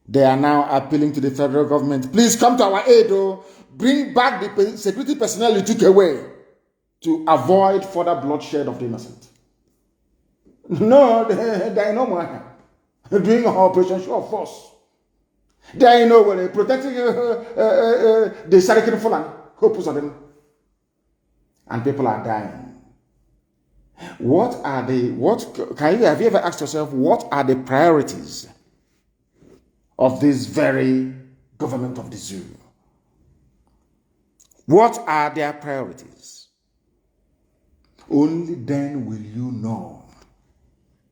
They are now appealing to the federal government. Please come to our aid, oh. Bring back the security personnel you took away to avoid further bloodshed of the innocent. No, they are no more doing an operation show of force. They are no way protecting the Sarakin Fulani, hopes of them. And people are dying. Have you ever asked yourself, what are the priorities of this very government of the zoo? What are their priorities? Only then will you know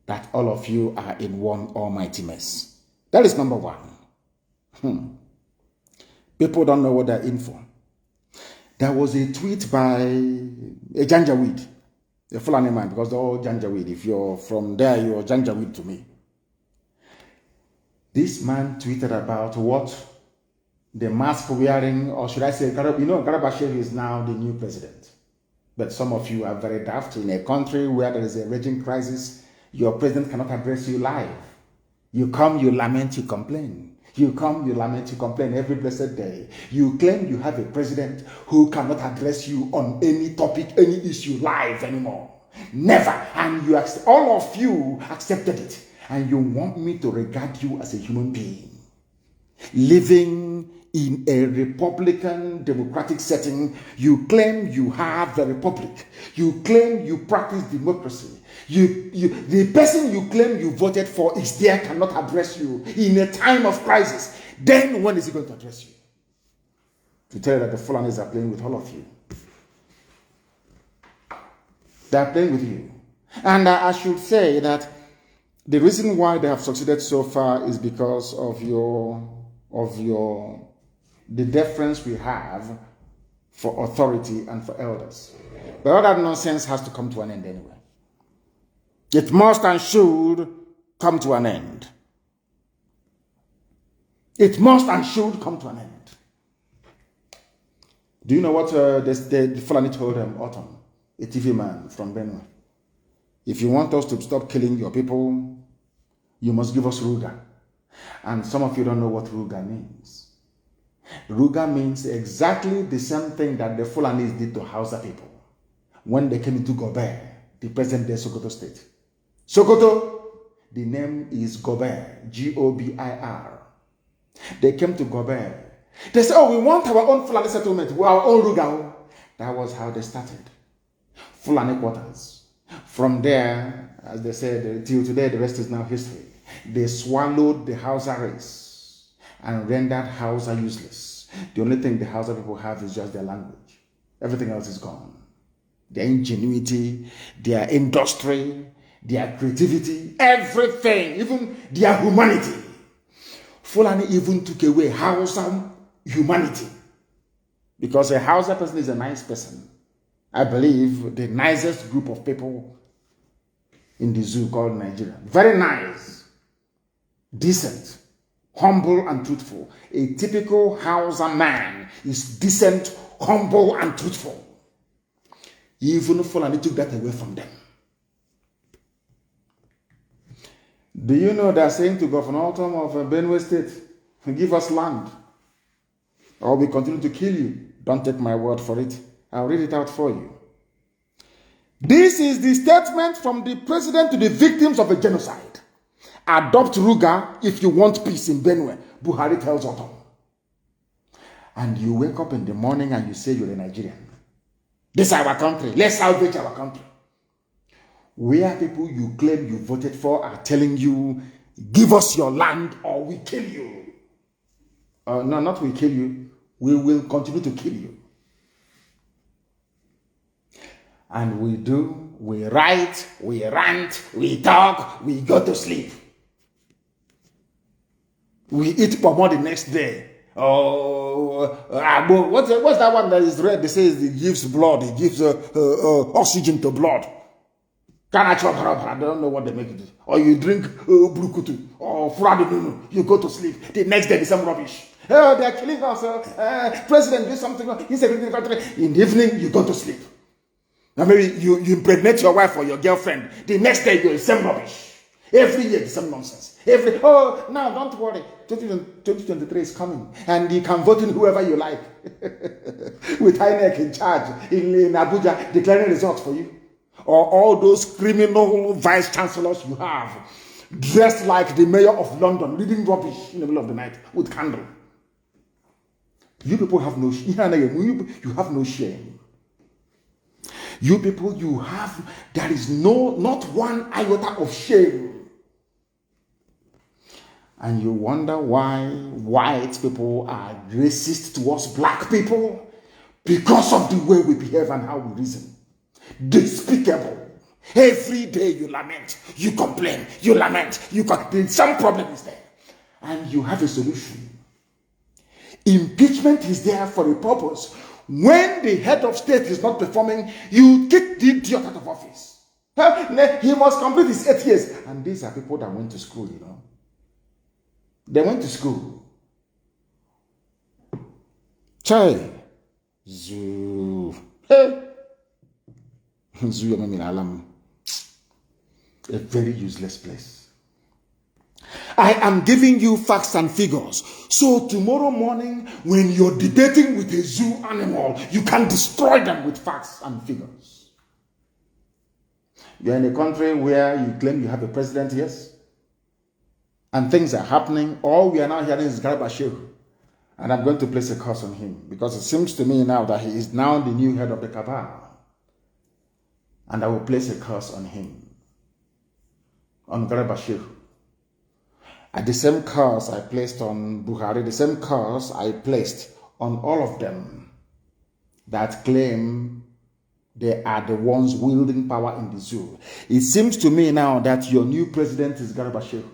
that all of you are in one almighty mess. That is number one. People don't know what they're in for. There was a tweet by a Janjaweed, a Fulani man, because they're all Janjaweed. If you're from there, you're Janjaweed to me. This man tweeted about what the mask wearing, or should I say, Garabashev is now the new president. But some of you are very daft. In a country where there is a raging crisis, your president cannot address you live. You come, you lament, you complain. You come, you lament, you complain every blessed day. You claim you have a president who cannot address you on any topic, any issue live anymore. Never. And all of you accepted it. And you want me to regard you as a human being, living in a Republican democratic setting. You claim you have the republic. You claim you practice democracy. The person you claim you voted for is there, cannot address you in a time of crisis. Then when is he going to address you? To tell you that the Fulanis are playing with all of you. They are playing with you. And I should say that the reason why they have succeeded so far is because of the deference we have for authority and for elders. But all that nonsense has to come to an end anyway. It must and should come to an end. It must and should come to an end. Do you know what the Fulani told him, Autumn, a TV man from Benue? If you want us to stop killing your people, you must give us Ruga. And some of you don't know what Ruga means. Ruga means exactly the same thing that the Fulanis did to Hausa people when they came into Gober, the present-day Sokoto state. Sokoto, the name is Gober, G-O-B-I-R. They came to Gober. They said, oh, we want our own Fulani settlement, our own Ruga. That was how they started. Fulani quarters. From there, as they said, till today, the rest is now history. They swallowed the Hausa race and rendered Hausa useless. The only thing the Hausa people have is just their language. Everything else is gone. Their ingenuity, their industry, their creativity, everything, even their humanity. Fulani even took away Hausa humanity. Because a Hausa person is a nice person. I believe the nicest group of people in the zoo called Nigeria. Very nice, decent, humble and truthful. A typical Hausa man is decent, humble and truthful. Even Fulani took that away from them. Do you know they're saying to Governor Autumn of Benue State, give us land or we continue to kill you? Don't take my word for it. I'll read it out for you. This is the statement from the president to the victims of a genocide. Adopt Ruga if you want peace in Benue, Buhari tells Autumn. And you wake up in the morning and you say you're a Nigerian. This is our country. Let's salvage our country. Where people you claim you voted for are telling you, give us your land or we kill you. No, not we kill you. We will continue to kill you. And we do, we write, we rant, we talk, we go to sleep. We eat pomo the next day. Oh, what's that one that is red? They say it gives blood, it gives oxygen to blood. I don't know what they make it. Or you drink brukutu or fradununu, you go to sleep. The next day, there's some rubbish. Oh, they're killing us. President did something. He's in the country. In the evening, you go to sleep. Now maybe you impregnate your wife or your girlfriend. The next day, you're the same rubbish. Every year, the same nonsense. Now don't worry. 2023 is coming. And you can vote in whoever you like. With INEC in charge in Abuja, declaring results for you. Or all those criminal vice chancellors you have, dressed like the mayor of London, reading rubbish in the middle of the night with candle. You people have no shame. You have no shame. You people, there is not one iota of shame. And you wonder why white people are racist towards black people because of the way we behave and how we reason. Despicable. Every day you lament, you complain, you lament, some problem is there. And you have a solution. Impeachment is there for a purpose. When the head of state is not performing, you kick the idiot out of office. He must complete his 8 years. And these are people that went to school, you know. They went to school. Chai. Zoo. Hey. A very useless place. I am giving you facts and figures. So tomorrow morning, when you're debating with a zoo animal, you can destroy them with facts and figures. You're in a country where you claim you have a president, yes? And things are happening. All we are now hearing is Garba Shehu. And I'm going to place a curse on him. Because it seems to me now that he is now the new head of the cabal. And I will place a curse on him, on Garba Shehu. And the same curse I placed on Buhari, the same curse I placed on all of them that claim they are the ones wielding power in the zoo. It seems to me now that your new president is Garba Shehu.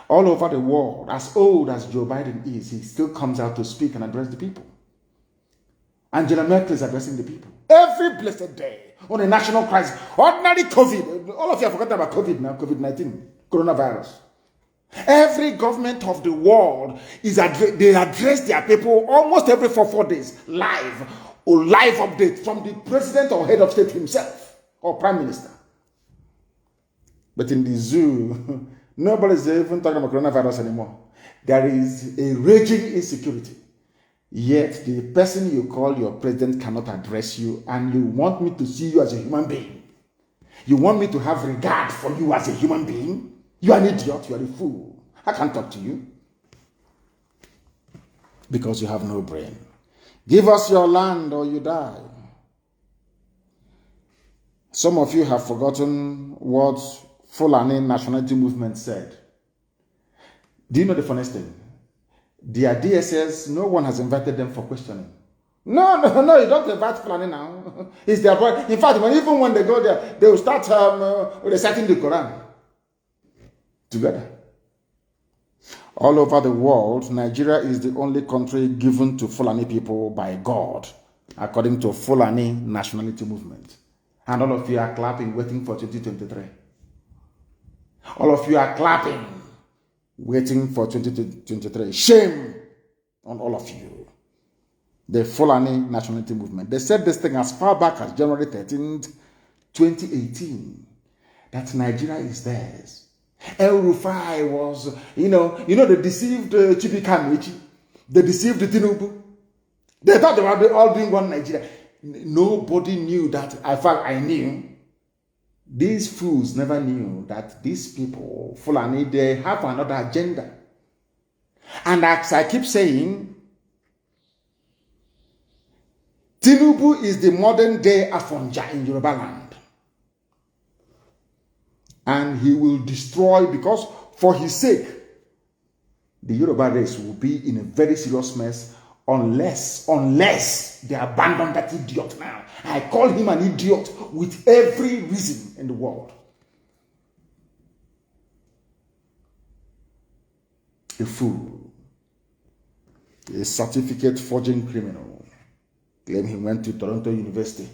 All over the world, as old as Joe Biden is, he still comes out to speak and address the people. Angela Merkel is addressing the people every blessed day on a national crisis. Ordinary COVID. All of you have forgotten about COVID now, COVID-19, coronavirus. Every government of the world they address their people almost every 4 days, live or live update from the president or head of state himself or prime minister. But in the zoo, nobody's even talking about coronavirus anymore. There is a raging insecurity. Yet the person you call your president cannot address you, and you want me to see you as a human being. You want me to have regard for you as a human being? You are an idiot, you are a fool. I can't talk to you. Because you have no brain. Give us your land or you die. Some of you have forgotten what Fulani nationality movement said. Do you know the funniest thing? Their DSS, no one has invited them for questioning. No, you don't invite Fulani now. It's their boy. In fact, even when they go there, they will start reciting the Quran together. All over the world, Nigeria is the only country given to Fulani people by God, according to Fulani nationality movement. And all of you are clapping, waiting for 2023. All of you are clapping, waiting for 2023. Shame on all of you. The Fulani nationality movement. They said this thing as far back as January 13th, 2018, that Nigeria is theirs. El Rufai was, they deceived Chibika Mechi. They deceived Tinubu. They thought they were all doing one Nigeria. Nobody knew that. In fact, I knew. These fools never knew that these people, Fulani, they have another agenda. And as I keep saying, Tinubu is the modern day Afonja in Yoruba land. And he will destroy, because for his sake, the Yoruba race will be in a very serious mess unless they abandon that idiot now. I call him an idiot with every reason in the world. A fool. A certificate forging criminal. Claim he went to Toronto University.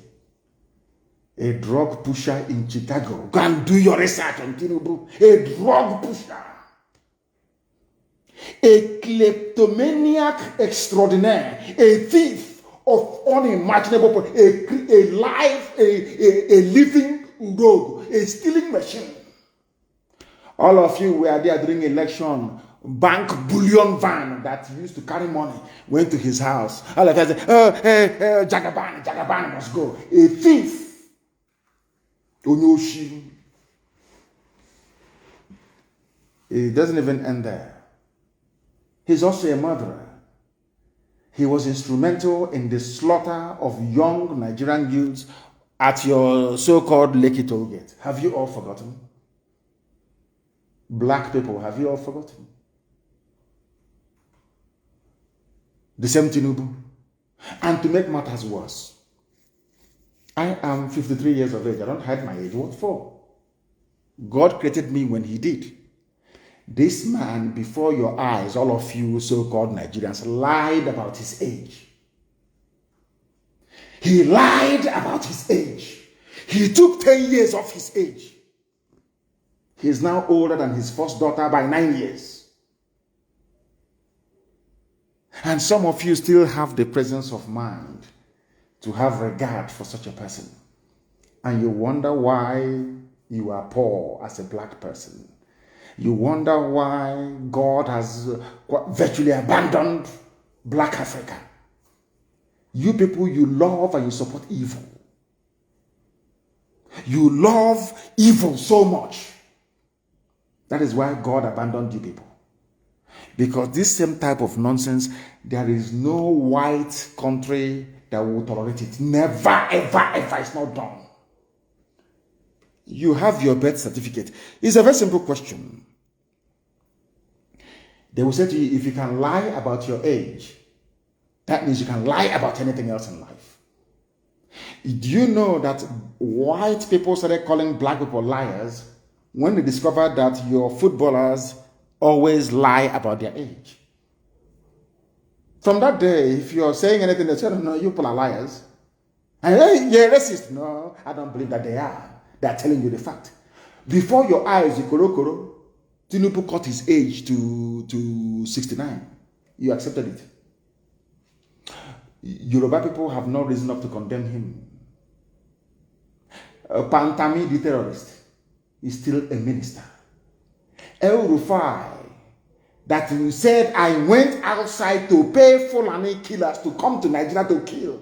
A drug pusher in Chicago. Go and do your research on Tinubu. A drug pusher. A kleptomaniac extraordinaire. A thief of unimaginable, a living rogue, a stealing machine. All of you were there during election. Bank bullion van that used to carry money went to his house. All of you said, Jagaban must go. A thief. Onyoshi. It doesn't even end there. He's also a murderer. He was instrumental in the slaughter of young Nigerian youths at your so-called Lekki toll gate. Have you all forgotten? Black people, have you all forgotten? The same Tinubu. And to make matters worse, I am 53 years of age. I don't hide my age. What for? God created me when he did. This man, before your eyes, all of you so-called Nigerians, lied about his age. He lied about his age. He took 10 years off his age. He is now older than his first daughter by 9 years. And some of you still have the presence of mind to have regard for such a person. And you wonder why you are poor as a black person. You wonder why God has virtually abandoned black Africa. You people, you love and you support evil. You love evil so much. That is why God abandoned you people. Because this same type of nonsense, there is no white country that will tolerate it. Never, ever, ever. It's not done. You have your birth certificate. It's a very simple question. They will say to you, if you can lie about your age, that means you can lie about anything else in life. Do you know that white people started calling black people liars when they discovered that your footballers always lie about their age? From that day, if you're saying anything, they say, no, you people are liars. And hey, you're racist. No, I don't believe that they are. They're telling you the fact. Before your eyes, Koro, Tinubu cut his age to 69. You accepted it. Yoruba people have no reason not to condemn him. Pantami, the terrorist. is still a minister. El Rufai, that you said, I went outside to pay Fulani killers to come to Nigeria to kill.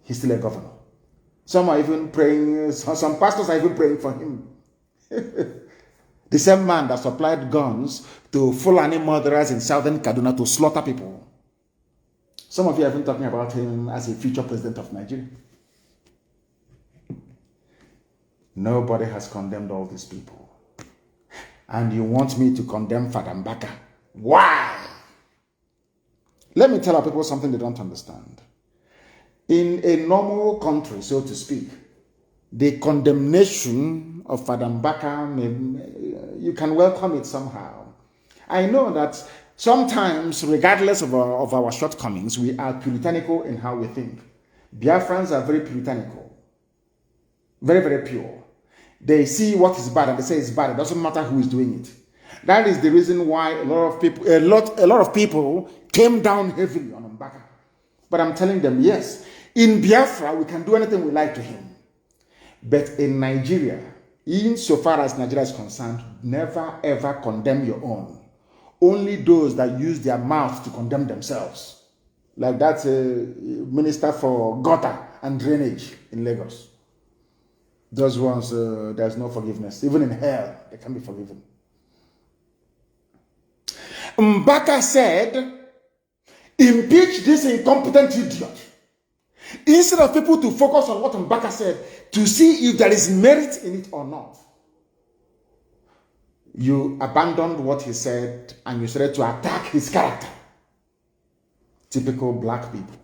He's still a governor. Some are even praying, some pastors are even praying for him. The same man that supplied guns to Fulani murderers in southern Kaduna to slaughter people. Some of you have been talking about him as a future president of Nigeria. Nobody has condemned all these people. And you want me to condemn Father Mbaka? Why? Let me tell our people something they don't understand. In a normal country, so to speak, the condemnation of Father Mbaka, you can welcome it somehow. I know that sometimes, regardless of our shortcomings, we are puritanical in how we think. Biafrans are very puritanical, very, very pure. They see what is bad and they say it's bad. It doesn't matter who is doing it. That is the reason why a lot of people came down heavily on Mbaka. But I'm telling them, yes, in Biafra we can do anything we like to him. But in Nigeria, insofar as Nigeria is concerned, never ever condemn your own. Only those that use their mouth to condemn themselves. Like that minister for gutter and drainage in Lagos. Those ones, there's no forgiveness. Even in hell, they can be forgiven. Mbaka said, impeach this incompetent idiot. Instead of people to focus on what Mbaka said, to see if there is merit in it or not, you abandoned what he said and you started to attack his character. Typical black people.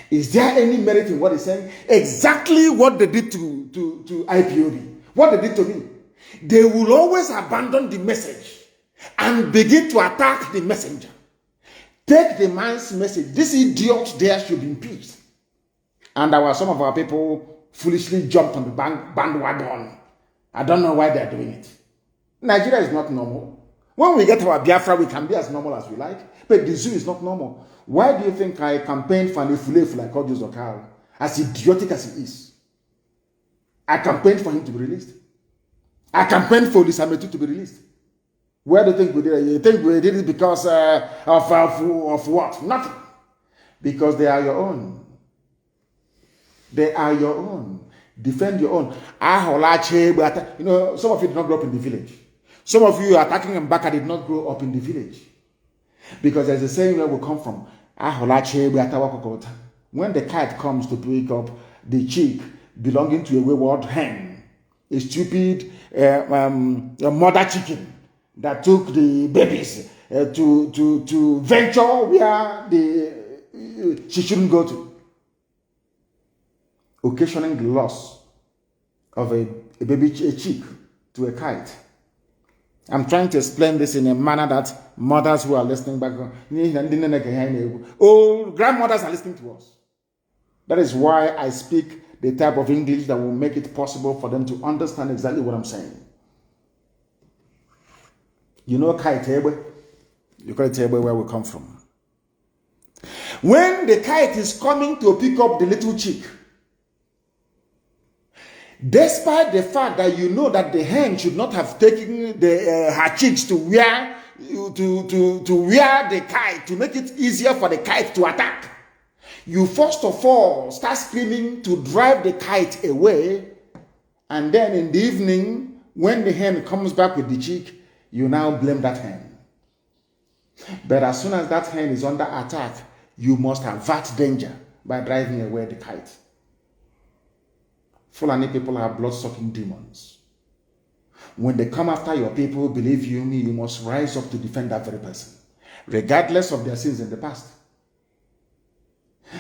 Is there any merit in what he's saying? Exactly what they did to IPOB. What they did to me. They will always abandon the message and begin to attack the messenger. Take the man's message. This idiot there should be impeached. And some of our people foolishly jumped on the bandwagon. I don't know why they're doing it. Nigeria is not normal. When we get our Biafra, we can be as normal as we like. But the zoo is not normal. Why do you think I campaigned for Nefulefu like Audio Zokal? As idiotic as he is. I campaigned for him to be released. I campaigned for Lisametu to be released. Where do you think we did it? You think we did it because of what? Nothing. Because they are your own. They are your own. Defend your own. You know, some of you did not grow up in the village. Some of you attacking Mbaka did not grow up in the village. Because there's a saying where we come from. When the kite comes to pick up the chick belonging to a wayward hen, a stupid mother chicken that took the babies to venture where she shouldn't go to, occasioning the loss of a chick to a kite. I'm trying to explain this in a manner that mothers who are listening back, grandmothers are listening to us. That is why I speak the type of English that will make it possible for them to understand exactly what I'm saying. You know kite, you call it where we come from. When the kite is coming to pick up the little chick, despite the fact that you know that the hen should not have taken her chicks to where the kite, to make it easier for the kite to attack, you first of all start screaming to drive the kite away, and then in the evening, when the hen comes back with the chick, you now blame that hen. But as soon as that hen is under attack, you must avert danger by driving away the kite. Fulani people are blood-sucking demons. When they come after your people, believe you me, you must rise up to defend that very person, regardless of their sins in the past.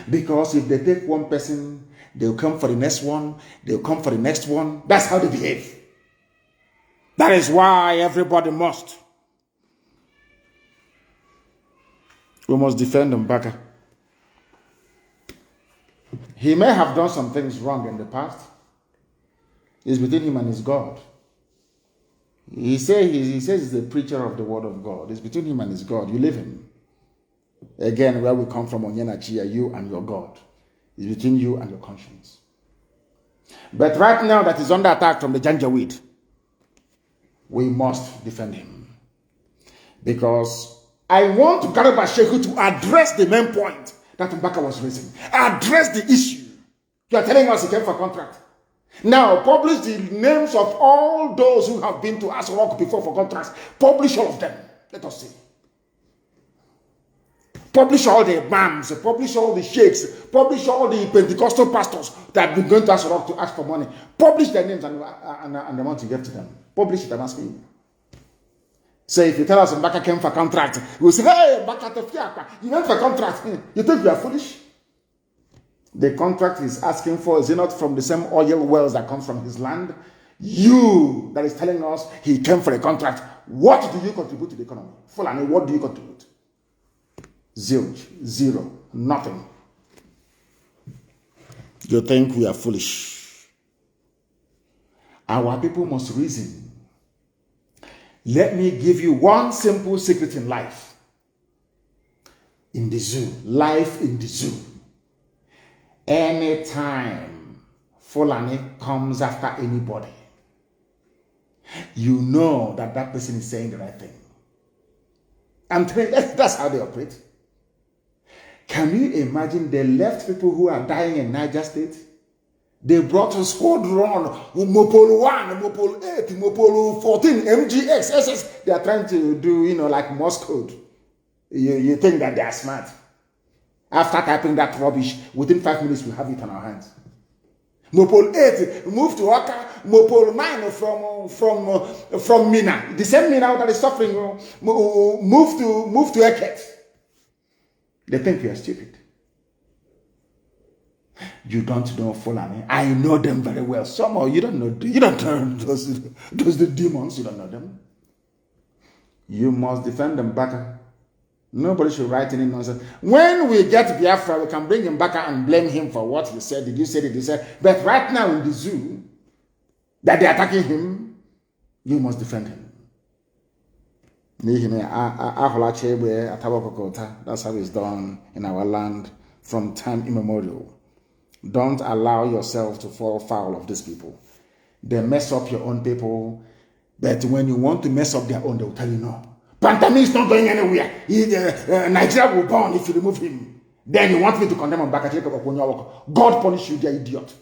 Because if they take one person, they'll come for the next one, they'll come for the next one. That's how they behave. That is why everybody must. We must defend Mbaka. He may have done some things wrong in the past. It's between him and his God. He says he's a preacher of the word of God. It's between him and his God. You leave him. Again, where we come from, Onyenachia, you and your God. It's between you and your conscience. But right now that he's under attack from the Janjaweed, we must defend him. Because I want Garba Shehu to address the main point that Mbaka was raising. Address the issue. You are telling us he came for contract. Now, publish the names of all those who have been to Aso Rock before for contracts. Publish all of them. Let us see. Publish all the imams, publish all the sheikhs, publish all the Pentecostal pastors that have been going to Aso Rock to ask for money. Publish their names and the amount you give to them. Publish it, I'm asking you. Say, if you tell us Mbaka came for contract, we'll say, hey, Mbaka, you went for contract. You think we are foolish? The contract he's asking for, is it not from the same oil wells that comes from his land? You that is telling us he came for a contract, what do you contribute to the economy? Fulani, what do you contribute? Zero, nothing. You think we are foolish? Our people must reason. Let me give you one simple secret in life. In the zoo, life in the zoo. Anytime Fulani comes after anybody, you know that that person is saying the right thing. I'm telling you, that's how they operate. Can you imagine the left people who are dying in Niger State? They brought a squadron, Mopol 1, Mopol 8, Mopol 14, MGX, SS. They are trying to do, like Morse code. You think that they are smart. After typing that rubbish, within 5 minutes, we have it on our hands. Mopol 8, move to Oka. Mopol 9 from Mina. The same Mina that is suffering, move to Eket. They think we are stupid. You don't know Fulani. I know them very well. Somehow you don't know. You don't know those the demons. You don't know them. You must defend them back. Nobody should write any nonsense. When we get Biafra, we can bring him back and blame him for what he said. Did you say? Did you say? But right now in the zoo, that they're attacking him, you must defend him. That's how it's done in our land from time immemorial. Don't allow yourself to fall foul of these people. They mess up your own people, but when you want to mess up their own, they will tell you no. Pantami is not going anywhere. Nigeria will burn if you remove him. Then you want me to condemn him back at God punish you, dear idiot.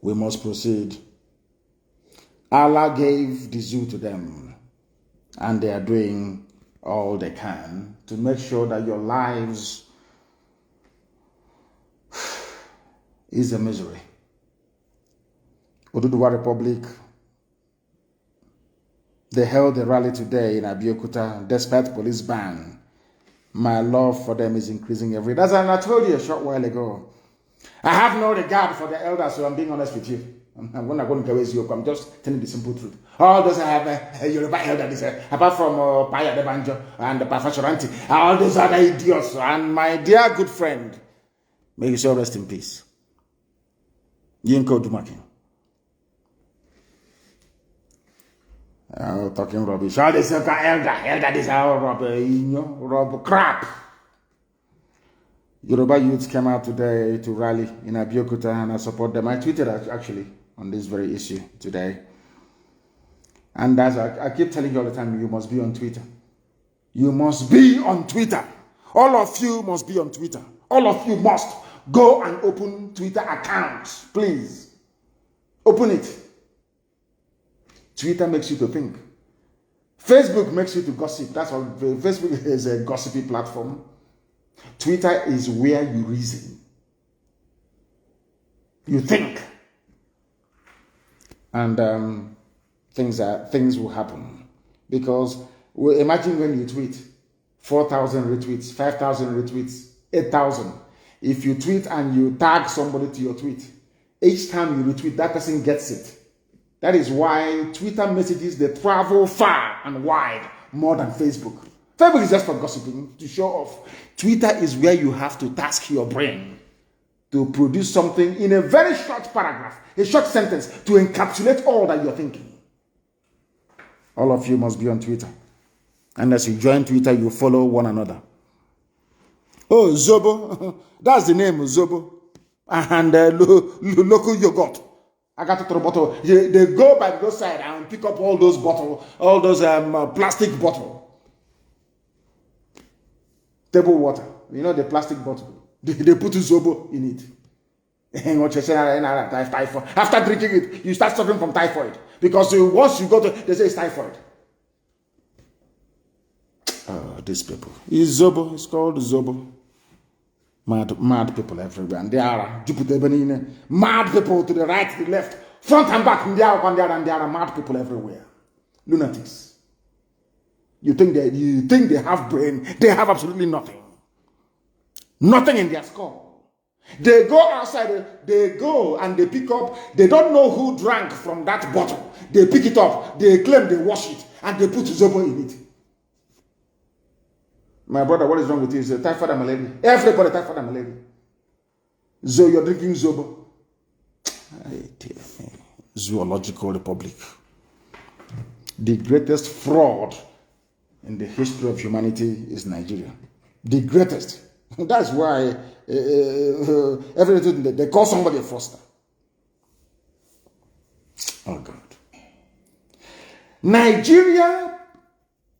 We must proceed. Allah gave the zoo to them, and they are doing all they can to make sure that your lives is a misery. Oduduwa Republic, they held a rally today in Abeokuta despite police ban. My love for them is increasing every day. As I told you a short while ago, I have no regard for the elders, so I'm being honest with you. I'm not going to waste you. I'm just telling the simple truth. All those I have a Yoruba elders, apart from Paya Debanjo and Pafashoranti, all those other idiots. And my dear good friend, may you so rest in peace. Yinko Dumaki. Talking rubbish. All this elder, this rub crap. Yoruba youths came out today to rally in Abeokuta, and I support them. I tweeted actually on this very issue today. And as I keep telling you all the time, you must be on Twitter. You must be on Twitter. All of you must be on Twitter. All of you must go and open Twitter accounts, please. Open it. Twitter makes you to think. Facebook makes you to gossip. That's all. Facebook is a gossipy platform. Twitter is where you reason. You think. And things will happen. Because imagine when you tweet 4,000 retweets, 5,000 retweets, 8,000. If you tweet and you tag somebody to your tweet, each time you retweet, that person gets it. That is why Twitter messages, they travel far and wide more than Facebook. Facebook is just for gossiping, to show off. Twitter is where you have to task your brain to produce something in a very short paragraph, a short sentence, to encapsulate all that you're thinking. All of you must be on Twitter. And as you join Twitter, you follow one another. Oh, Zobo. That's the name, Zobo. And local yogurt. I got to the bottle. They go by the roadside and pick up all those bottles, all those plastic bottles. Table water. You know the plastic bottle. They put Zobo in it. After drinking it, you start suffering from typhoid. Because once you go to, they say it's typhoid. These people. It's Zobo. It's called Zobo. Mad people everywhere. And there are mad people to the right, to the left, front and back. And there are mad people everywhere. Lunatics. You think they have brain? They have absolutely nothing. Nothing in their skull. They go outside, they go and they pick up, they don't know who drank from that bottle. They pick it up, they claim they wash it, and they put Zobo in it. My brother, what is wrong with you? It's typhoid and malaria. Everybody typhoid and malaria. So you're drinking Zobo. Zoological Republic. The greatest fraud in the history of humanity is Nigeria. The greatest. That's why everything they call somebody a fraudster. Oh God. Nigeria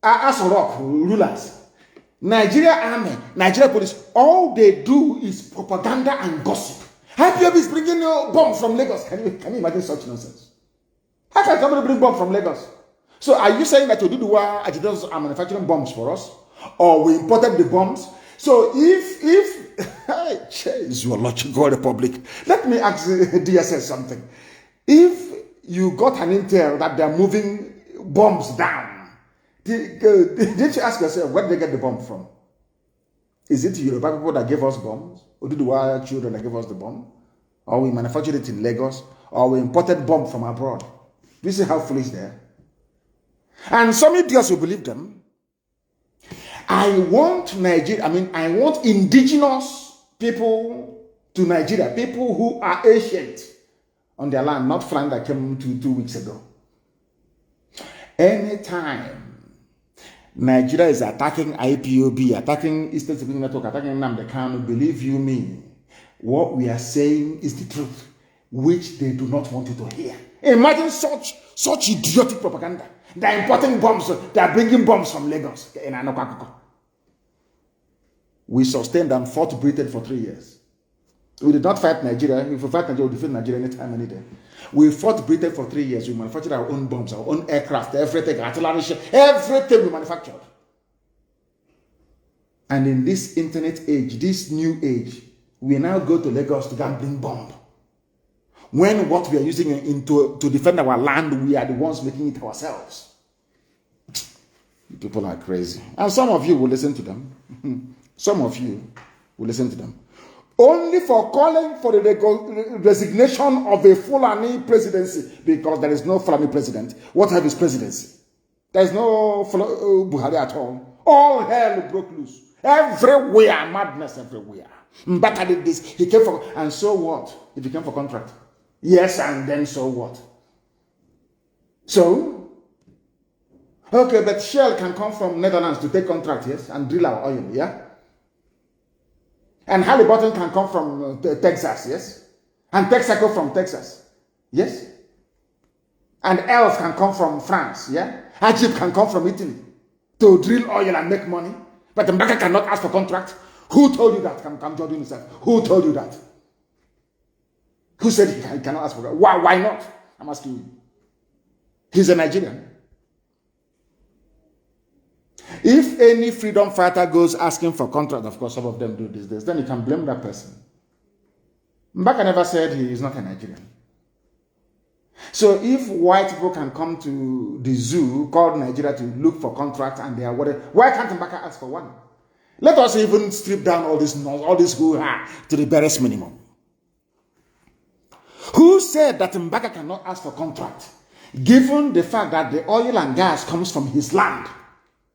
are Asorok rulers. Nigeria army, Nigeria police, all they do is propaganda and gossip. IPOB is bringing bombs from Lagos. Can you imagine such nonsense? How can somebody bring bombs from Lagos? So are you saying that Oduduwa agitators are manufacturing bombs for us? Or we imported the bombs? So if Zoological Republic, let me ask DSS something. If you got an intel that they're moving bombs down, did you ask yourself, where did they get the bomb from? Is it Yoruba people that gave us bombs? Or did the children that gave us the bomb? Or we manufactured it in Lagos? Or we imported bomb from abroad? Do you see how foolish they are? And some idiots will believe them. I want indigenous people to Nigeria, people who are ancient on their land, not flying that came 2 weeks ago. Anytime Nigeria is attacking IPOB, attacking Eastern Security Network, attacking Nnamdi Kanu, believe you me, what we are saying is the truth, which they do not want you to hear. Imagine such idiotic propaganda. They're importing bombs, they're bringing bombs from Lagos. We sustained and fought Britain for 3 years. We did not fight Nigeria. If we fight Nigeria, we'll defeat Nigeria anytime, any day. We fought Britain for 3 years. We manufactured our own bombs, our own aircraft, everything, artillery, everything we manufactured. And in this internet age, this new age, we now go to Lagos to go and bring bomb. When what we are using to defend our land, we are the ones making it ourselves. People are crazy. And some of you will listen to them. Some of you will listen to them. Only for calling for the resignation of a Fulani presidency, because there is no Fulani president. What have his presidency? There is no Buhari at all. All hell broke loose. Everywhere, madness everywhere. Mbaka did this. He came for, and so what? If he came for contract. Yes, and then so what? So, okay, but Shell can come from Netherlands to take contract, yes, and drill our oil, yeah? And Halliburton can come from Texas, yes? And Texaco from Texas, yes? And Elf can come from France, yeah? Egypt can come from Italy to drill oil and make money. But Mbaka cannot ask for contract. Who told you that? Come Jordan himself. Who told you that? Who said he cannot ask for contract? Why not? I'm asking you. He's a Nigerian. If any freedom fighter goes asking for contract, of course, some of them do these days, then you can blame that person. Mbaka never said he is not a Nigerian. So if white people can come to the zoo called Nigeria to look for contract and they are whatever, why can't Mbaka ask for one? Let us even strip down all this hoo-ha to the barest minimum. Who said that Mbaka cannot ask for contract, given the fact that the oil and gas comes from his land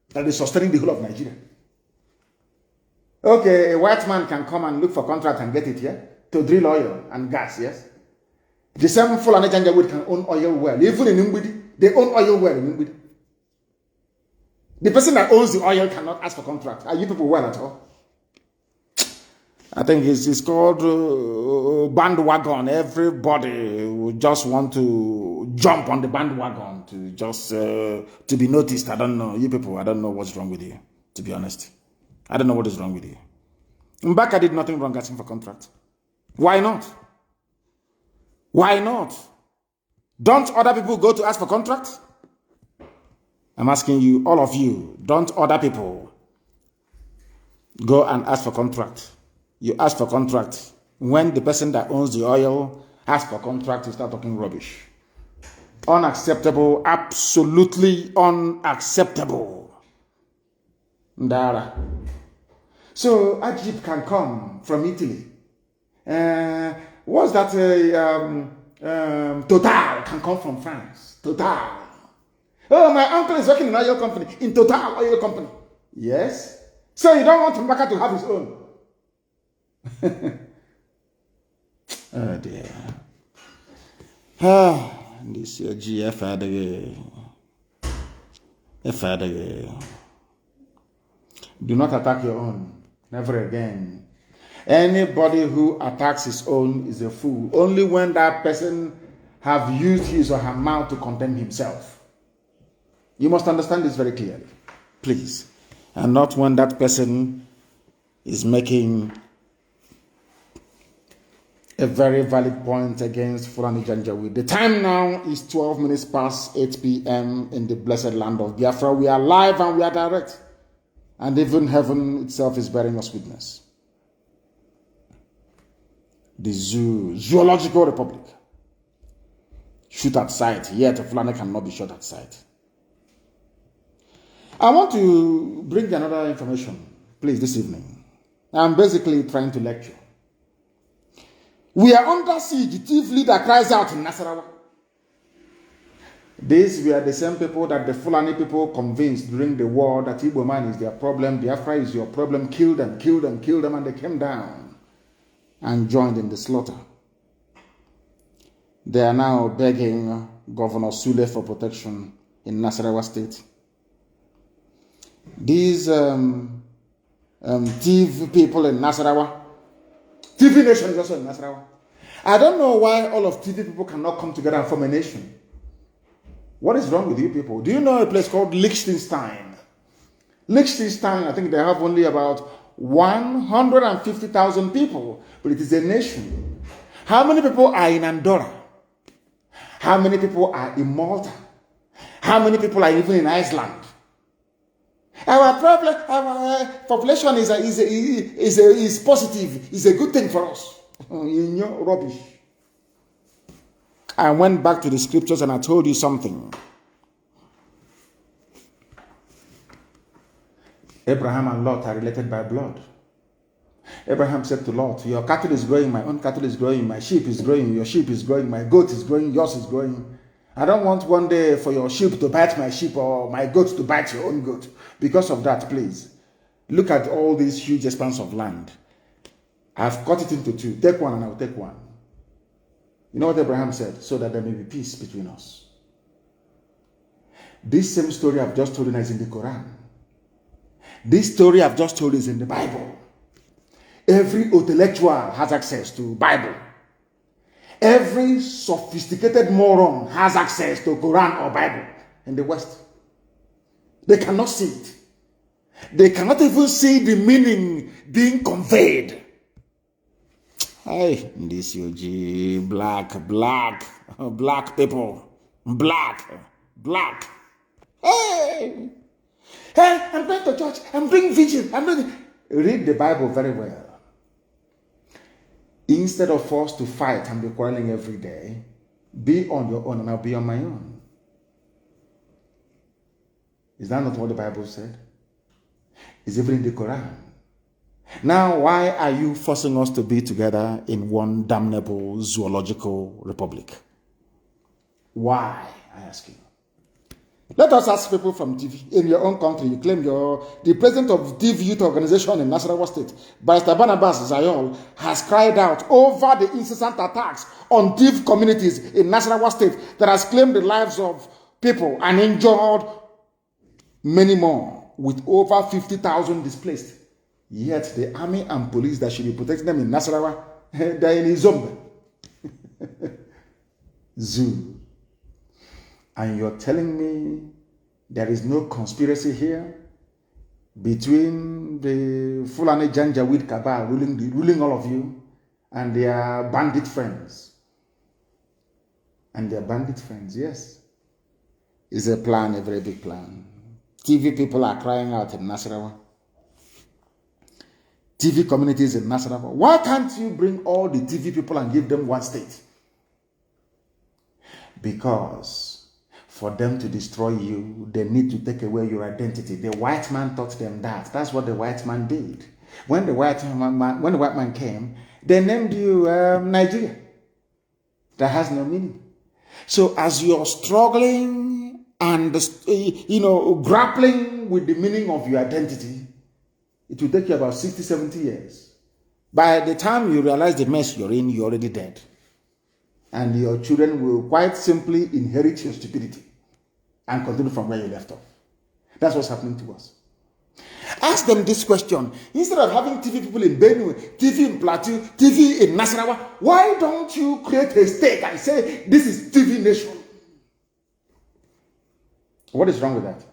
that is sustaining the whole of Nigeria? Okay, a white man can come and look for contract and get it here to drill oil and gas, yes? The same Fulani Janjaweed can own oil well. Even in Mbidi, they own oil well in Mbidi. The person that owns the oil cannot ask for contract. Are you people well at all? I think it's called bandwagon. Everybody would just want to jump on the bandwagon to just to be noticed. I don't know. You people, I don't know what's wrong with you, to be honest. I don't know what is wrong with you. Mbaka did nothing wrong asking for contract. Why not? Why not? Don't other people go to ask for contract? I'm asking you, all of you, don't other people go and ask for contract. You ask for contract. When the person that owns the oil asks for contract, you start talking rubbish. Unacceptable, absolutely unacceptable. Ndara. So Ajib can come from Italy. What's that? Total can come from France. Total. Oh, my uncle is working in an oil company, in Total Oil Company. Yes. So you don't want Mbaka to have his own. Oh dear. This is GF. Do not attack your own. Never again. Anybody who attacks his own is a fool. Only when that person have used his or her mouth to condemn himself. You must understand this very clearly, please. And not when that person is making a very valid point against Fulani Janjaweed. The time now is 12 minutes past 8 p.m. in the blessed land of Biafra. We are live and we are direct. And even heaven itself is bearing us witness. The zoological republic. Shoot at sight, yet Fulani cannot be shot at sight. I want to bring another information, please, this evening. I'm basically trying to lecture. We are under siege. Thief leader cries out in Nasarawa. These were the same people that the Fulani people convinced during the war that Igbo man is their problem, Biafra is your problem. Kill them, and they came down and joined in the slaughter. They are now begging Governor Sule for protection in Nasarawa State. These thief people in Nasarawa, TV nation is also in Nasarawa. I don't know why all of TV people cannot come together and form a nation. What is wrong with you people? Do you know a place called Liechtenstein? Liechtenstein, I think they have only about 150,000 people, but it is a nation. How many people are in Andorra? How many people are in Malta? How many people are even in Iceland? Our problem, our population is positive. It's a good thing for us. You know, rubbish. I went back to the scriptures and I told you something. Abraham and Lot are related by blood. Abraham said to Lot, your cattle is growing, my own cattle is growing, my sheep is growing, your sheep is growing, my goat is growing, yours is growing. I don't want one day for your sheep to bite my sheep or my goat to bite your own goat. Because of that, please, look at all these huge expanse of land. I've cut it into two. Take one and I'll take one. You know what Abraham said? So that there may be peace between us. This same story I've just told you is in the Quran. This story I've just told you is in the Bible. Every intellectual has access to Bible. Every sophisticated moron has access to Quran or Bible in the West. They cannot see it. They cannot even see the meaning being conveyed. Hey, this UG, black people, black. Hey, I'm going to church. I'm doing vigil. Read the Bible very well. Instead of us to fight and be quarreling every day, be on your own and I'll be on my own. Is that not what the Bible said? It's even in the Quran. Now, why are you forcing us to be together in one damnable zoological republic? Why, I ask you? Let us ask people from TV. In your own country, you claim the president of TV Youth Organization in Nasarawa State, Barrister Barnabas Zayol, has cried out over the incessant attacks on deaf communities in Nasarawa State that has claimed the lives of people and injured many more, with over 50,000 displaced. Yet the army and police that should be protecting them in Nasarawa, they're in Izombe Zoo. And you're telling me there is no conspiracy here between the Fulani Janjaweed cabal ruling all of you and their bandit friends. And their bandit friends, yes. It's a plan, a very big plan. TV people are crying out in Nasarawa. TV communities in Nasarawa. Why can't you bring all the TV people and give them one state? Because for them to destroy you, they need to take away your identity. The white man taught them that. That's what the white man did. When the white man came, they named you Nigeria. That has no meaning. So as you're struggling and grappling with the meaning of your identity, it will take you about 60, 70 years. By the time you realize the mess you're in, you're already dead. And your children will quite simply inherit your stupidity and continue from where you left off. That's what's happening to us. Ask them this question. Instead of having TV people in Benue, TV in Plateau, TV in Nasarawa, why don't you create a stake and say, this is TV nation? What is wrong with that?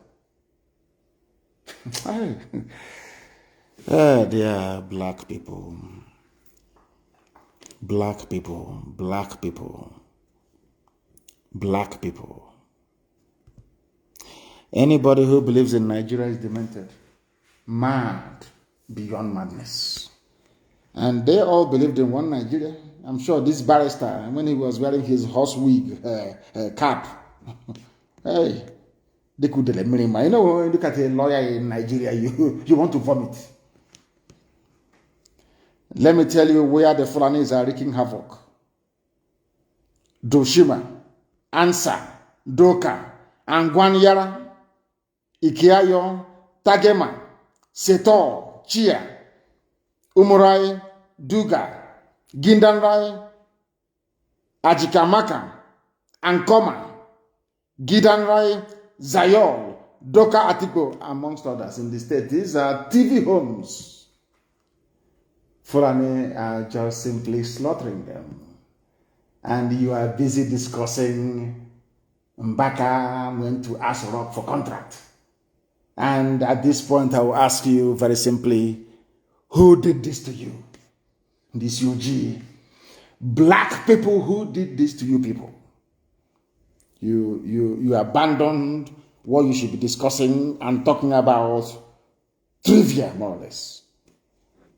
They are black people. Black people, black people, black people. Anybody who believes in Nigeria is demented, mad beyond madness. And they all believed in one Nigeria. I'm sure this barrister, when he was wearing his horse wig cap, hey, they could let me. You know, look at a lawyer in Nigeria, you want to vomit. Let me tell you where the Fulanis are wreaking havoc. Doshima, Ansa, Doka, Angwanyara, Ikiayo, Tagema, Setor, Chia, Umurai, Duga, Gindanrai, Ajikamaka, Ankoma, Gidanrai, Zayol, Doka Atiko, amongst others in the state. These are TV homes. Fulani are just simply slaughtering them. And you are busy discussing Mbaka went to Aso Rock for contract. And at this point, I will ask you very simply, who did this to you? This UG. Black people, who did this to you people? You abandoned what you should be discussing and talking about trivia, more or less.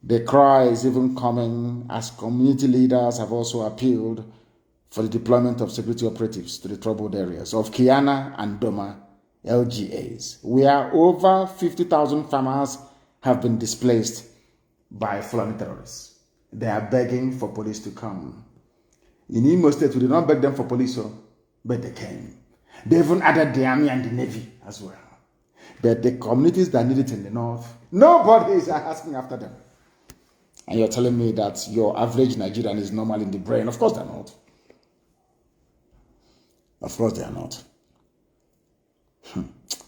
The cry is even coming as community leaders have also appealed for the deployment of security operatives to the troubled areas of Kiana and Doma LGAs, where over 50,000 farmers have been displaced by Fulani terrorists. They are begging for police to come. In Imo State, we did not beg them for police, but they came. They even added the army and the navy as well. But the communities that need it in the north, nobody is asking after them. And you're telling me that your average Nigerian is normal in the brain. Of course they're not. Of course they are not.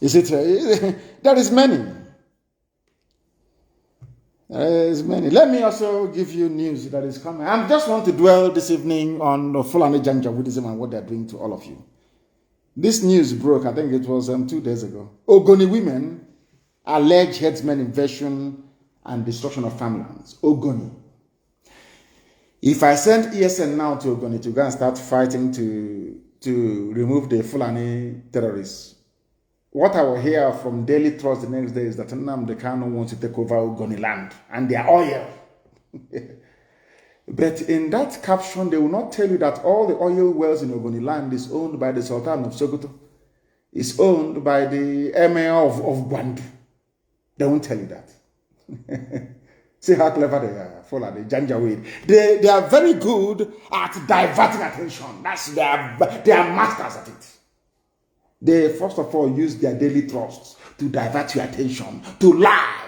There is many. There is many. Let me also give you news that is coming. I just want to dwell this evening on Fulani Janjaweedism and what they're doing to all of you. This news broke, I think it was 2 days ago. Ogoni women allege headsmen invasion and destruction of farmlands. Ogoni. If I send ESN now to Ogoni to go and start fighting to remove the Fulani terrorists, what I will hear from Daily Trust the next day is that Nnamdi Kanu wants to take over Ogoni land and their oil. But in that caption, they will not tell you that all the oil wells in Ogoni land is owned by the Sultan of Sokoto. It's owned by the Emir of Gwandu. They won't tell you that. See how clever they are, Fulani Janjaweed. They are very good at diverting attention. They are masters at it. They first of all use their daily trusts to divert your attention, to lie.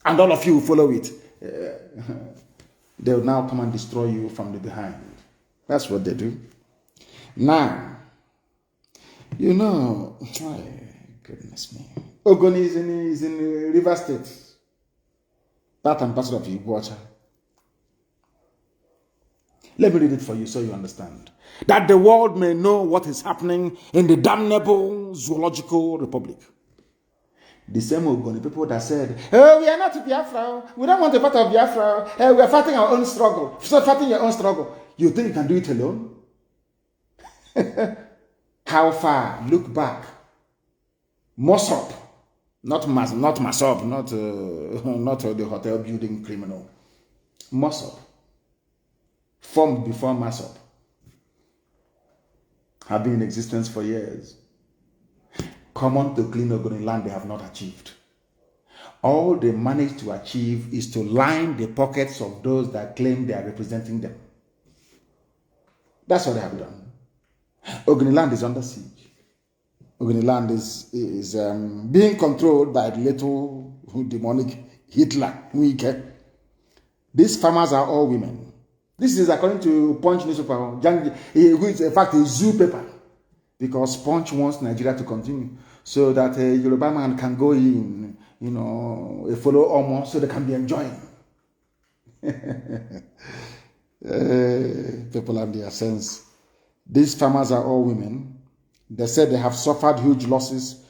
And all of you follow it. They will now come and destroy you from the behind. That's what they do. Now, you know, oh, goodness me. Ogoni is in River State. Part and parcel of Iguacha. Let me read it for you so you understand. That the world may know what is happening in the damnable zoological republic. The same Ogoni people that said, oh, we are not Biafra. We don't want a part of Biafra. We are fighting our own struggle. So fighting your own struggle. You think you can do it alone? How far? Look back. Mossop. Not Masop, not the hotel building criminal. Mossop. Formed before Masop. Have been in existence for years. Common to clean Ogoni land they have not achieved. All they managed to achieve is to line the pockets of those that claim they are representing them. That's what they have done. Ogoni land is under siege. Ogoni land is being controlled by the little demonic Hitler. These farmers are all women. This is according to Punch newspaper, who is in fact a zoo paper, because Punch wants Nigeria to continue so that a Yoruba man can go in, follow Omo so they can be enjoying. People have their sense. These farmers are all women. They said they have suffered huge losses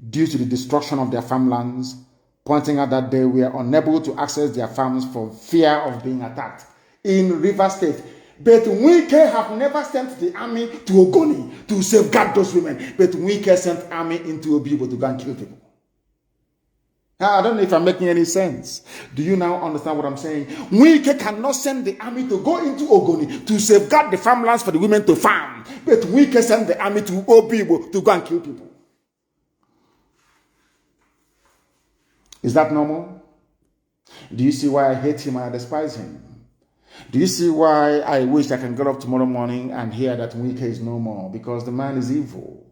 due to the destruction of their farmlands, pointing out that they were unable to access their farms for fear of being attacked. In River State. But Wike have never sent the army to Ogoni to safeguard those women. But Wike sent army into Obibo to go and kill people. I don't know if I'm making any sense. Do you now understand what I'm saying? Wike cannot send the army to go into Ogoni to safeguard the farmlands for the women to farm. But Wike sent the army to Obibo to go and kill people. Is that normal? Do you see why I hate him and I despise him? Do you see why I wish I can get up tomorrow morning and hear that Wike is no more? Because the man is evil.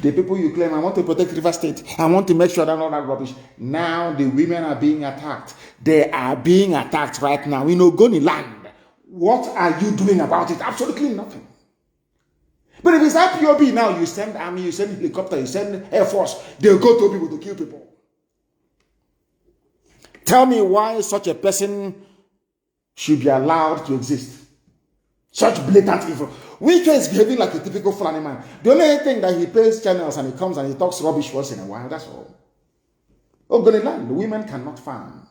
The people you claim, I want to protect River State, I want to make sure that all that rubbish. Now the women are being attacked. They are being attacked right now in Ogoni land. What are you doing about it? Absolutely nothing. But if it's IPOB now, you send army, you send helicopter, you send air force, they'll go to people to kill people. Tell me why such a person should be allowed to exist. Such blatant evil. Wike is behaving like a typical Fulani man. The only thing that he pays channels and he comes and he talks rubbish once in a while, that's all. Ogoni land, the women cannot farm.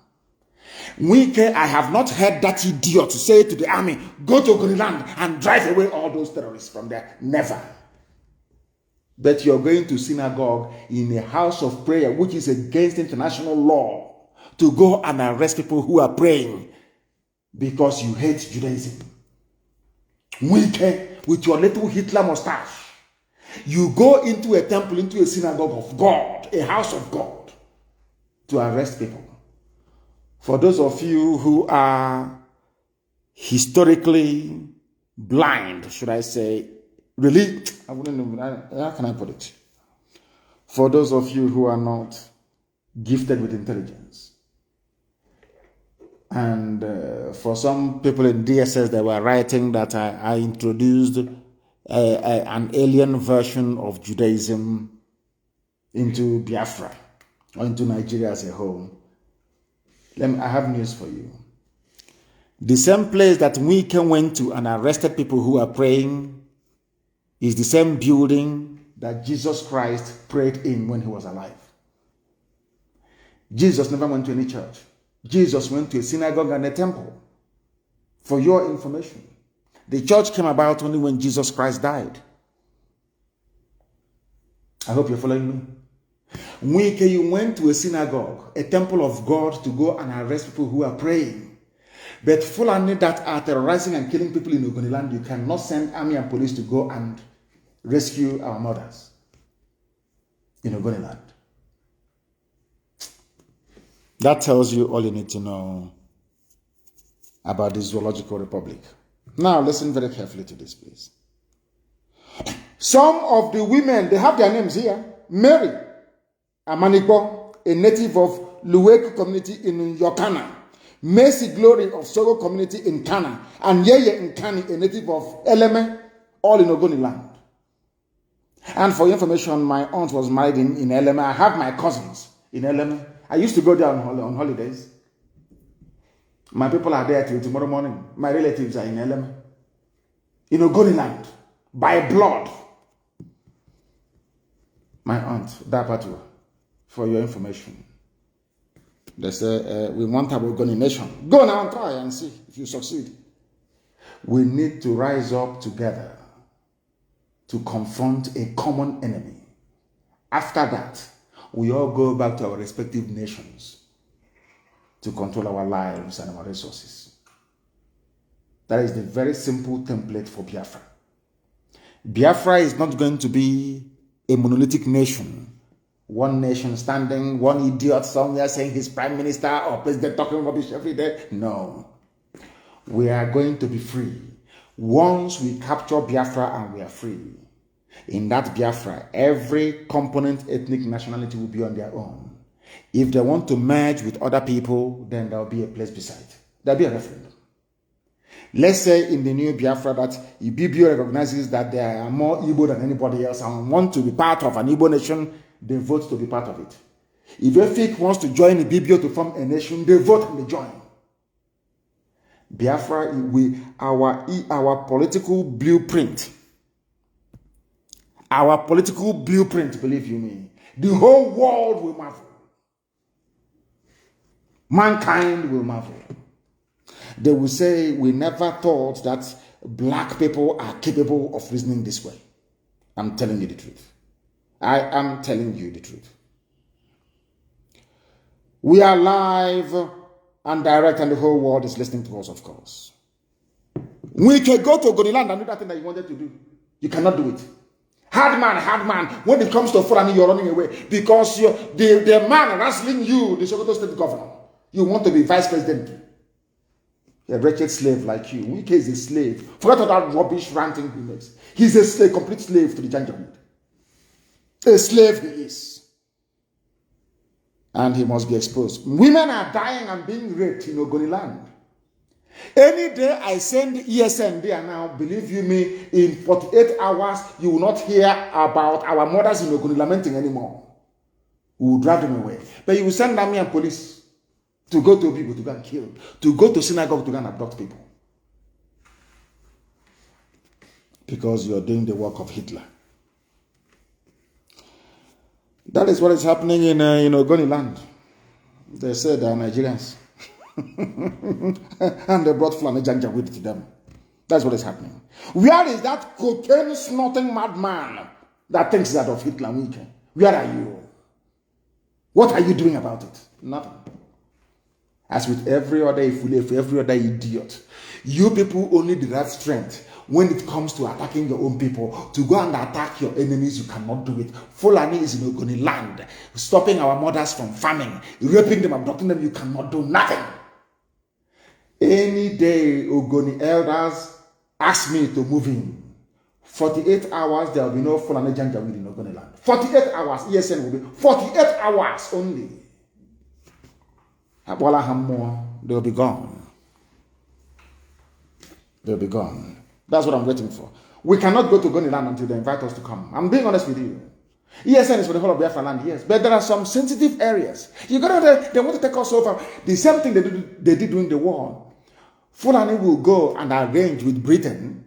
Wike, I have not heard that idiot say to the army, go to Ogoni land and drive away all those terrorists from there. Never. But you're going to synagogue in a house of prayer, which is against international law, to go and arrest people who are praying because you hate Judaism. Wike, with your little Hitler mustache, you go into a temple, into a synagogue of God, a house of God, to arrest people. For those of you who are historically blind, should I say, really, I wouldn't know, how can I put it? For those of you who are not gifted with intelligence, and for some people in DSS that were writing that I introduced an alien version of Judaism into Biafra or into Nigeria as a whole. I have news for you. The same place that Wike went to and arrested people who are praying is the same building that Jesus Christ prayed in when he was alive. Jesus never went to any church. Jesus went to a synagogue and a temple. For your information, the church came about only when Jesus Christ died. I hope you're following me. Wike, you went to a synagogue, a temple of God, to go and arrest people who are praying. But Fulani that are terrorizing and killing people in Ogoni land, you cannot send army and police to go and rescue our mothers in Ogoni land. That tells you all you need to know about the Zoological Republic. Now, listen very carefully to this, please. Some of the women, they have their names here. Mary Amanipo, a native of Luweku community in Yokana. Mercy Glory of Sogo community in Kana. And Yeye Nkani, a native of Eleme, all in Ogoni land. And for your information, my aunt was married in Eleme. I have my cousins in Eleme. I used to go there on holidays. My people are there till tomorrow morning. My relatives are in Eleme. In Ogoniland. By blood. My aunt, Dapatua, for your information. They say, we want our Ogoni nation. Go now and try and see if you succeed. We need to rise up together to confront a common enemy. After that, we all go back to our respective nations to control our lives and our resources. That is the very simple template for Biafra. Biafra is not going to be a monolithic nation. One nation standing, one idiot somewhere saying he's prime minister or president talking rubbish every day. No. We are going to be free. Once we capture Biafra and we are free, in that Biafra, every component ethnic nationality will be on their own. If they want to merge with other people, then there will be a place beside. There will be a referendum. Let's say in the new Biafra that Ibibio recognizes that they are more Igbo than anybody else and want to be part of an Igbo nation, they vote to be part of it. If Efik wants to join Ibibio to form a nation, they vote and they join. Biafra, our political blueprint, believe you me, the whole world will marvel. Mankind will marvel. They will say, we never thought that black people are capable of reasoning this way. I'm telling you the truth. I am telling you the truth. We are live and direct, and the whole world is listening to us, of course. We can go to Ogoniland and do that thing that you wanted to do. You cannot do it. Hard man. When it comes to Fulani, you're running away because the man wrestling you, the Sokoto state governor, you want to be vice president. A wretched slave like you. Wike is a slave. Forget all that rubbish ranting he makes. He's a slave, complete slave to the Janjaweed. A slave he is. And he must be exposed. Women are dying and being raped in Ogoniland. Any day I send ESN there now, believe you me, in 48 hours, you will not hear about our mothers in Ogoni lamenting anymore. We will drive them away. But you will send army and police to go to people to go and kill, to go to synagogue to go and abduct people. Because you are doing the work of Hitler. That is what is happening in Ogoniland. They said they are Nigerians. And they brought Fulani Janjaweed to them. That's what is happening. Where is that cocaine snorting madman that thinks that of Hitler weekend? Where are you? What are you doing about it? Nothing. As with every other every other idiot, you people only derive strength when it comes to attacking your own people. To go and attack your enemies, you cannot do it. Fulani is in Ogoni land, stopping our mothers from farming, raping them, abducting them. You cannot do nothing. Any day Ogoni elders ask me to move in, 48 hours there will be no Fulani Janjaweed in Ogoni land. 48 hours, ESN will be 48 hours only. They'll be gone. They'll be gone. That's what I'm waiting for. We cannot go to Ogoniland until they invite us to come. I'm being honest with you. ESN is for the whole of Biafra land, yes. But there are some sensitive areas. They want to take us over. The same thing they did during the war. Fulani will go and arrange with Britain.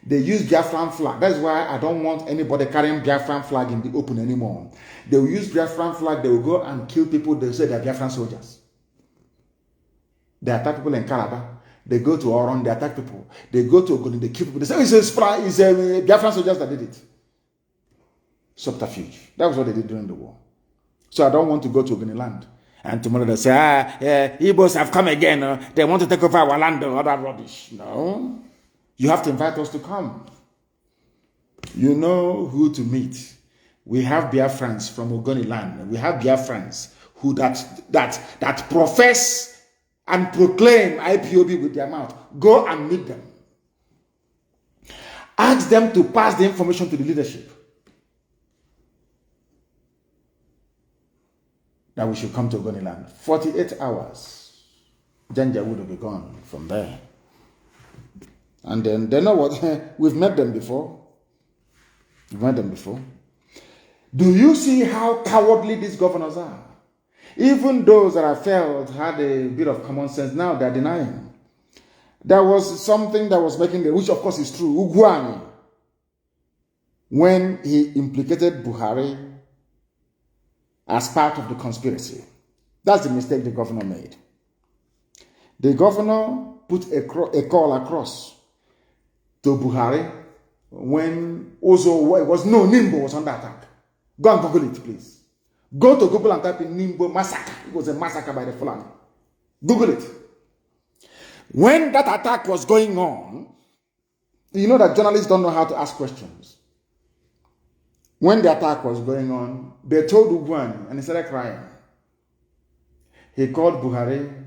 They use Biafran flag. That's why I don't want anybody carrying Biafran flag in the open anymore. They will use Biafran flag. They will go and kill people. They say they're Biafran soldiers. They attack people in Calabar. They go to Oron, they attack people. They go to Ogoni, they kill people. They say it's Biafran soldiers that did it. Subterfuge. That was what they did during the war. So I don't want to go to Ogoni land. And tomorrow they say, Igbos have come again. They want to take over our land and all that rubbish. No. You have to invite us to come. You know who to meet. We have Biafrans from Ogoni land. We have Biafrans who that profess and proclaim IPOB with their mouth. Go and meet them. Ask them to pass the information to the leadership that we should come to Ogoniland. 48 hours. Janjaweed will be gone from there. And then they know what? We've met them before. We've met them before. Do you see how cowardly these governors are? Even those that I felt had a bit of common sense, now they're denying. There was something that was making the, which of course is true, Ugwani, when he implicated Buhari as part of the conspiracy. That's the mistake the governor made. The governor put a call across to Buhari when Ozo was, no, Nimbo was under attack. Go and Google it, please. Go to Google and type in Nimbo massacre. It was a massacre by the Fulani. Google it. When that attack was going on, you know that journalists don't know how to ask questions. When the attack was going on, they told Ugwani, and he started crying. He called Buhari,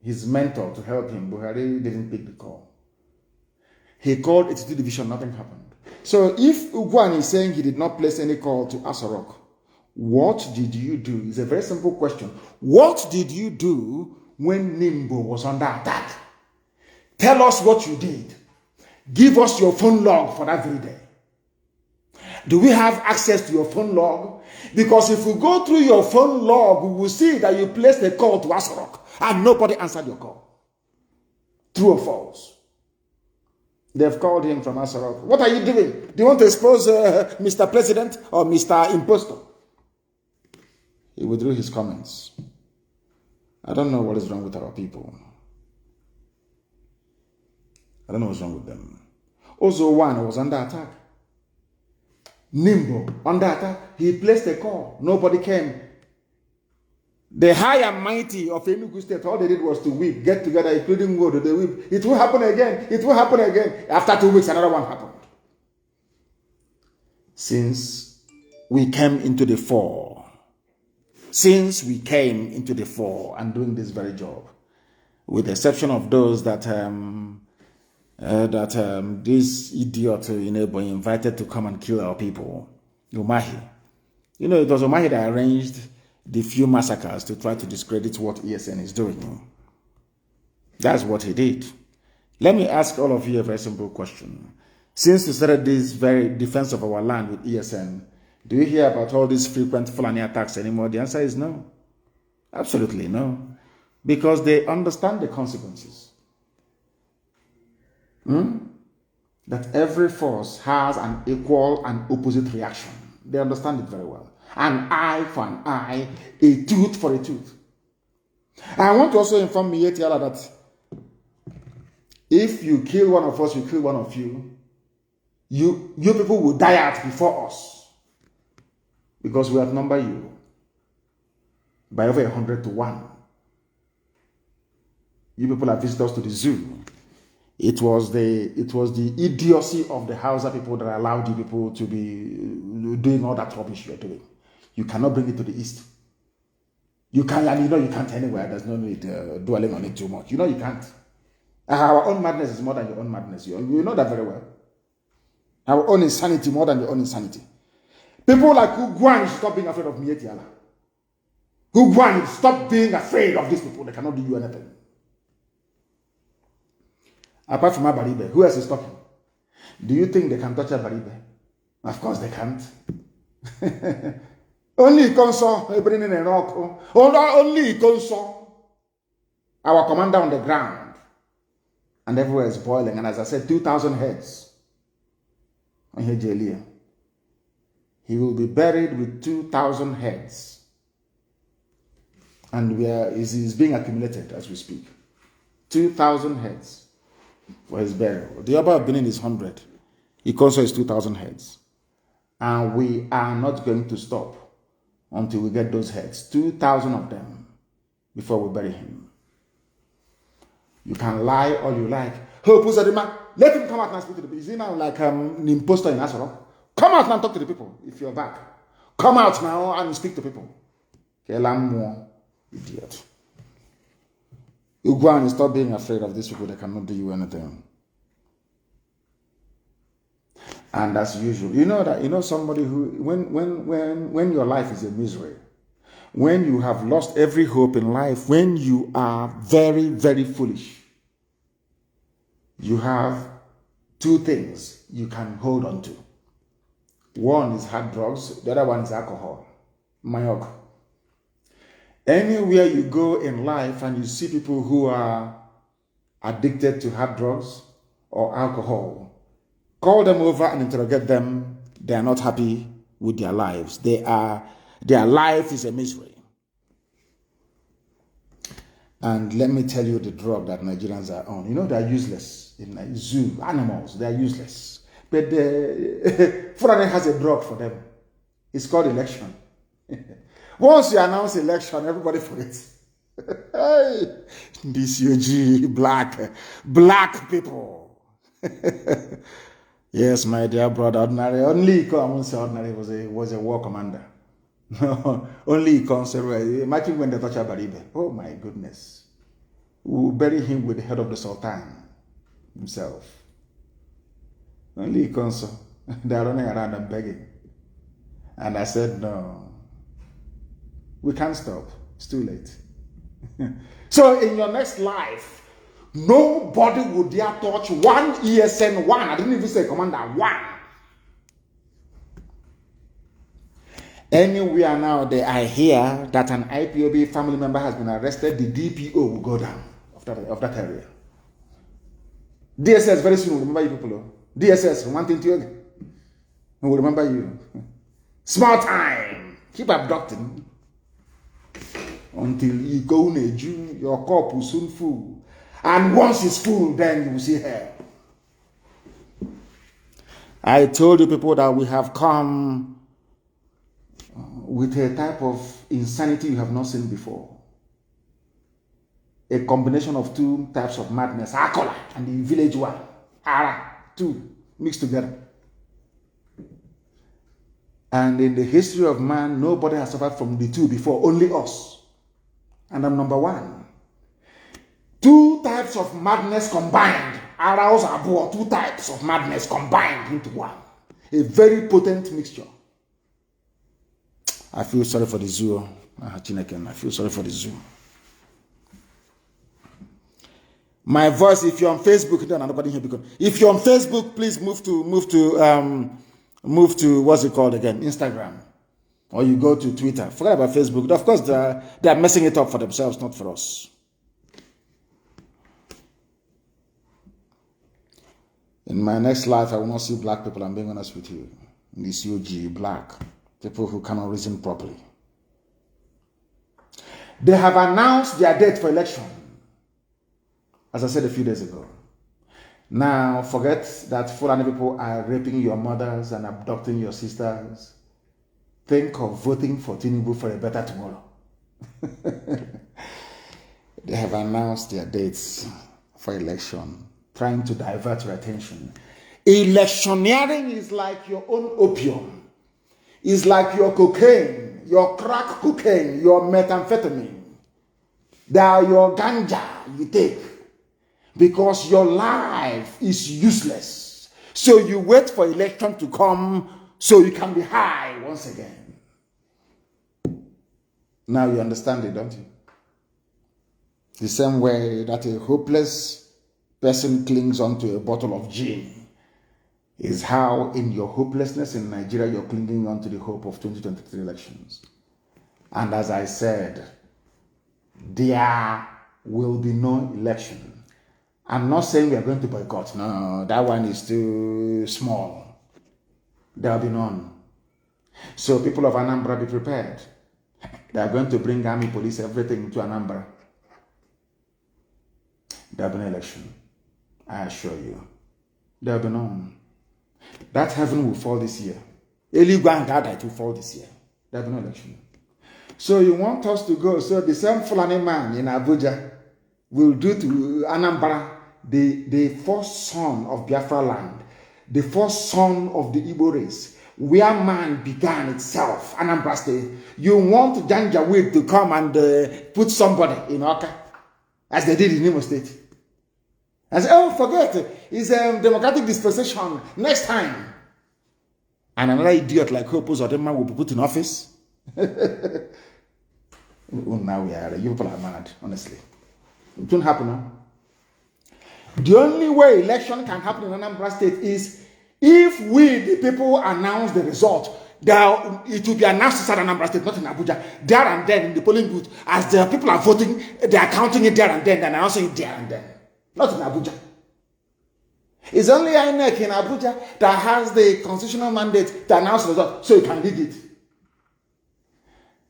his mentor, to help him. Buhari didn't pick the call. He called 82 Division, nothing happened. So if Ugwani is saying he did not place any call to Asarok, what did you do? It's a very simple question. What did you do when Nimbo was under attack? Tell us what you did. Give us your phone log for that very day. Do we have access to your phone log? Because if we go through your phone log, we will see that you placed a call to Asarok and nobody answered your call. True or false? They've called him from Asarok. What are you doing? Do you want to expose Mr. President or Mr. Imposter? He withdrew his comments. I don't know what is wrong with our people. I don't know what's wrong with them. Ozo One was under attack. Nimbo under attack. He placed a call. Nobody came. The high and mighty of Enugu State, all they did was to weep, get together, including go to the weep. It will happen again. It will happen again. After 2 weeks, another one happened. Since we came into the fore, and doing this very job, with the exception of those that this idiot invited to come and kill our people, Umahi. You know, it was Umahi that arranged the few massacres to try to discredit what ESN is doing. That's what he did. Let me ask all of you a very simple question. Since we started this very defense of our land with ESN, do you hear about all these frequent Fulani attacks anymore? The answer is no. Absolutely no. Because they understand the consequences. That every force has an equal and opposite reaction. They understand it very well. An eye for an eye, a tooth for a tooth. I want to also inform Mietiala that if you kill one of us, you kill one of you, you people will die out before us. Because we outnumber you by over 100 to 1. You people have visited us to the zoo. It was the idiocy of the Hausa people that allowed you people to be doing all that rubbish you're doing. You cannot bring it to the east. You can't, and you know you can't anywhere. There's no need dwelling on it too much. You know you can't. Our own madness is more than your own madness. You know that very well. Our own insanity more than your own insanity. People like Ugwani should stop being afraid of Mietiala. Ugwani, stop being afraid of these people. They cannot do you anything. Apart from Abaribe, who else is talking? Do you think they can touch Abaribe? Of course they can't. Only Ikonso, only Ikonso, our commander on the ground. And everywhere is boiling. And as I said, 2,000 heads. He will be buried with 2,000 heads. And is being accumulated as we speak. 2,000 heads for his burial. The Oba of Benin is 100. Ikonso is 2,000 heads. And we are not going to stop until we get those heads. 2,000 of them before we bury him. You can lie all you like. Oh, Pusadima, let him come out and speak to the people. Is he now like an imposter in Asoro? Come out and talk to the people if you're back. Come out now and speak to people. Idiot. Ugwani, stop being afraid of these people. They cannot do you anything. And as usual, you know somebody who, when your life is a misery, when you have lost every hope in life, when you are very, very foolish, you have two things you can hold on to. One is hard drugs, the other one is alcohol, mayok. Anywhere you go in life and you see people who are addicted to hard drugs or alcohol, call them over and interrogate them. They are not happy with their lives. Their life is a misery. And let me tell you the drug that Nigerians are on. You know, they are useless. In zoo, animals, they are useless. But Fulani has a drug for them. It's called election. Once you announce election, everybody forgets. Hey, this UG, black people. Yes, my dear brother, ordinary. Only I won't say ordinary was a war commander. Only consider. Imagine when they touch Abaribe. Oh my goodness. We'll bury him with the head of the Sultan himself. Only consul. They're running around and begging. And I said, no. We can't stop. It's too late. So in your next life, nobody would dare touch one ESN 1. I didn't even say commander 1. Anywhere now I hear that an IPOB family member has been arrested, the DPO will go down of that area. DSS very soon will remember you people. DSS, one thing to you, will remember you. Small time. Keep abducting until you go in a June, your cup will soon full. And once it's full, then you will see hell. I told you people that we have come with a type of insanity you have not seen before. A combination of two types of madness, Akola and the village one, Ara, two mixed together. And in the history of man, nobody has suffered from the two before, only us. And I'm number 1. Two types of madness combined. Arouse Abu, two types of madness combined into one. A very potent mixture. I feel sorry for the zoo. I feel sorry for the zoo. My voice, if you're on Facebook, nobody here because if you're on Facebook, please move to what's it called again? Instagram. Or you go to Twitter. Forget about Facebook. Of course, they are messing it up for themselves, not for us. In my next life, I will not see black people. I'm being honest with you. In this UG, black. People who cannot reason properly. They have announced their date for election. As I said a few days ago. Now, forget that Fulani people are raping your mothers and abducting your sisters. Think of voting for Tinubu for a better tomorrow. They have announced their dates for election, trying to divert your attention. Electioneering is like your own opium. It's like your cocaine, your crack cocaine, your methamphetamine. They are your ganja you take. Because your life is useless. So you wait for election to come so you can be high once again. Now you understand it, don't you? The same way that a hopeless person clings onto a bottle of gin is how in your hopelessness in Nigeria you're clinging onto the hope of 2023 elections. And as I said, there will be no election. I'm not saying we are going to boycott. No, that one is too small. There will be none. So people of Anambra, be prepared. They are going to bring army, police, everything to Anambra. There will be no election. I assure you. There will be none. That heaven will fall this year. Eligwa and Gadite will fall this year. There will be no election. So you want us to go. So the same Fulani man in Abuja will do to Anambra the first son of Biafra land, the first son of the Igbo race, where man began itself, Anambra State. You want Janjaweed to come and put somebody in Oka, as they did in Imo State. And say, oh, forget it. It's a democratic dispensation next time. And another idiot like Hopus or Demma will be put in office. Now you people are mad, honestly. It won't happen now. The only way election can happen in Anambra State is if we, the people, announce the result. it will be announced inside Anambra State, not in Abuja, there and then in the polling booth. As the people are voting, they are counting it there and then, and announcing it there and then, not in Abuja. It's only INEC in Abuja that has the constitutional mandate to announce the result, so you can read it.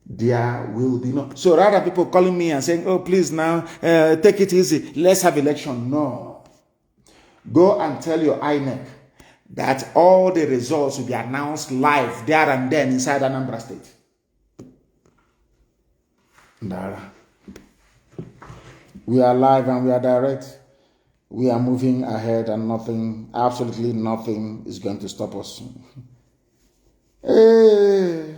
There will be no. So rather people calling me and saying, oh, please now, take it easy, let's have election. No. Go and tell your INEC that all the results will be announced live there and then inside Anambra State. Dara. We are live and we are direct. We are moving ahead and nothing, absolutely nothing is going to stop us. Hey.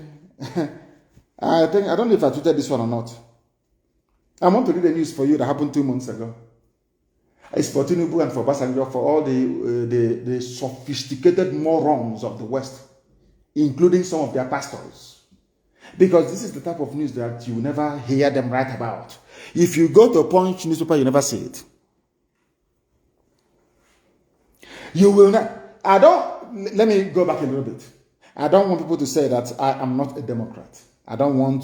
I don't know if I tweeted this one or not. I want to read the news for you that happened 2 months ago. It's for Tinubu and for Basanjo, for all the sophisticated morons of the West, including some of their pastors. Because this is the type of news that you never hear them write about. If you go to a Punch newspaper, you never see it. You will not. Let me go back a little bit. I don't want people to say that I am not a Democrat. I don't want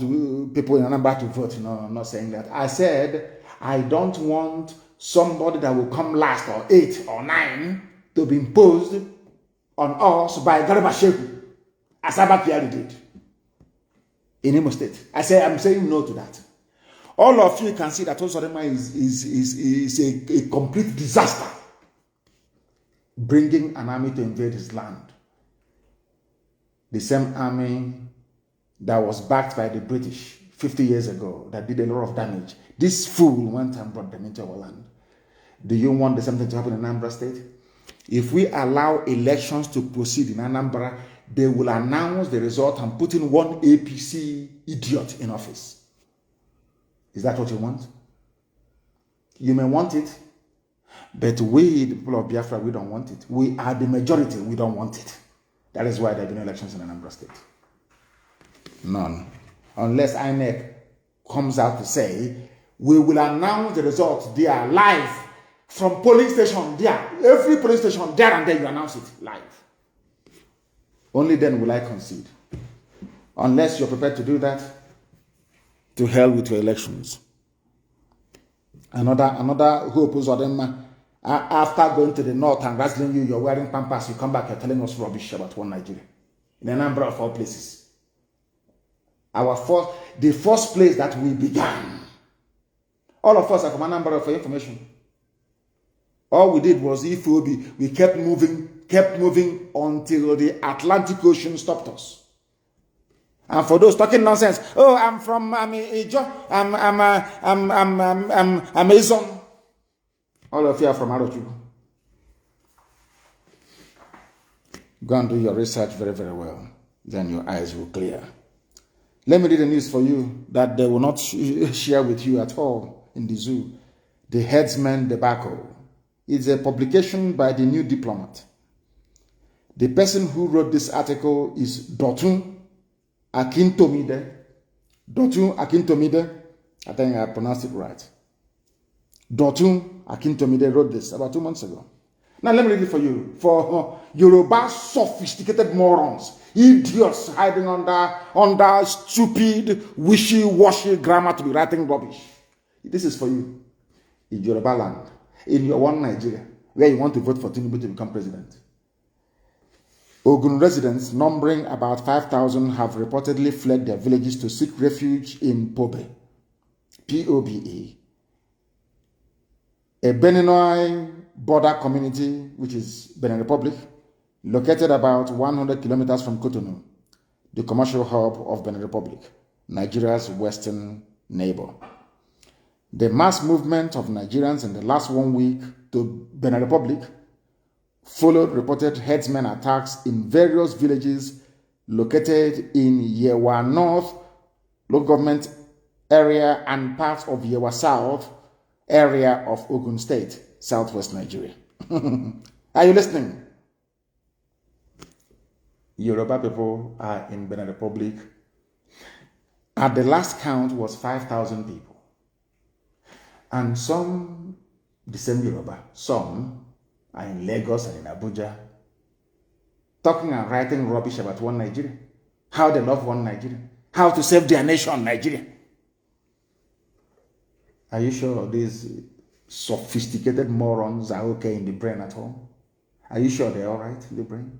people in Anambra to vote. No, I'm not saying that. I said I don't want somebody that will come last or 8 or 9 to be imposed on us by Garba Shehu, as Abba did in Imo State. I'm saying no to that. All of you can see that Osodema is a complete disaster, bringing an army to invade his land. The same army that was backed by the British 50 years ago, that did a lot of damage. This fool went and brought them into our land. Do you want the same thing to happen in Anambra State? If we allow elections to proceed in Anambra, they will announce the result and put in one APC idiot in office. Is that what you want? You may want it, but we, the people of Biafra, we don't want it. We are the majority, we don't want it. That is why there have been elections in Anambra State. None. Unless INEC comes out to say, we will announce the results there live from polling station there. Every polling station there and then you announce it live. Only then will I concede. Unless you're prepared to do that, to hell with your elections. Another hope is after going to the north and wrestling you, you're wearing pampas, you come back, you're telling us rubbish about one Nigeria. In a number of all places. The first place that we began. All of us are from a number of information. All we did was we kept moving until the Atlantic Ocean stopped us. And for those talking nonsense, oh, I'm Amazon. All of you are from Arochukwu. Go and do your research very, very well. Then your eyes will clear. Let me read the news for you that they will not share with you at all in the zoo. The Headsman Debacle. It's a publication by the New Diplomat. The person who wrote this article is Dotun Akintomide. Dotun Akintomide. I think I pronounced it right. Dotun Akintomide wrote this about 2 months ago. Now let me read it for you. For Yoruba sophisticated morons, idiots hiding under stupid, wishy-washy grammar to be writing rubbish. This is for you. In Yoruba land, in your one Nigeria, where you want to vote for Tinubu to become president. Ogun residents, numbering about 5,000, have reportedly fled their villages to seek refuge in Pobe, P-O-B-E, a Beninois border community, which is Benin Republic, located about 100 kilometers from Cotonou, the commercial hub of Benin Republic, Nigeria's western neighbor. The mass movement of Nigerians in the last 1 week to Benin Republic followed reported herdsmen attacks in various villages located in Yewa North local government area and parts of Yewa South area of Ogun State, southwest Nigeria. Are you listening? Yoruba people are in Benin Republic. At the last count was 5,000 people. And some, the same Yoruba, some are in Lagos and in Abuja, talking and writing rubbish about one Nigeria. how they love one Nigeria, how to save their nation, Nigeria. Are you sure these sophisticated morons are okay in the brain at home? Are you sure they're all right in the brain?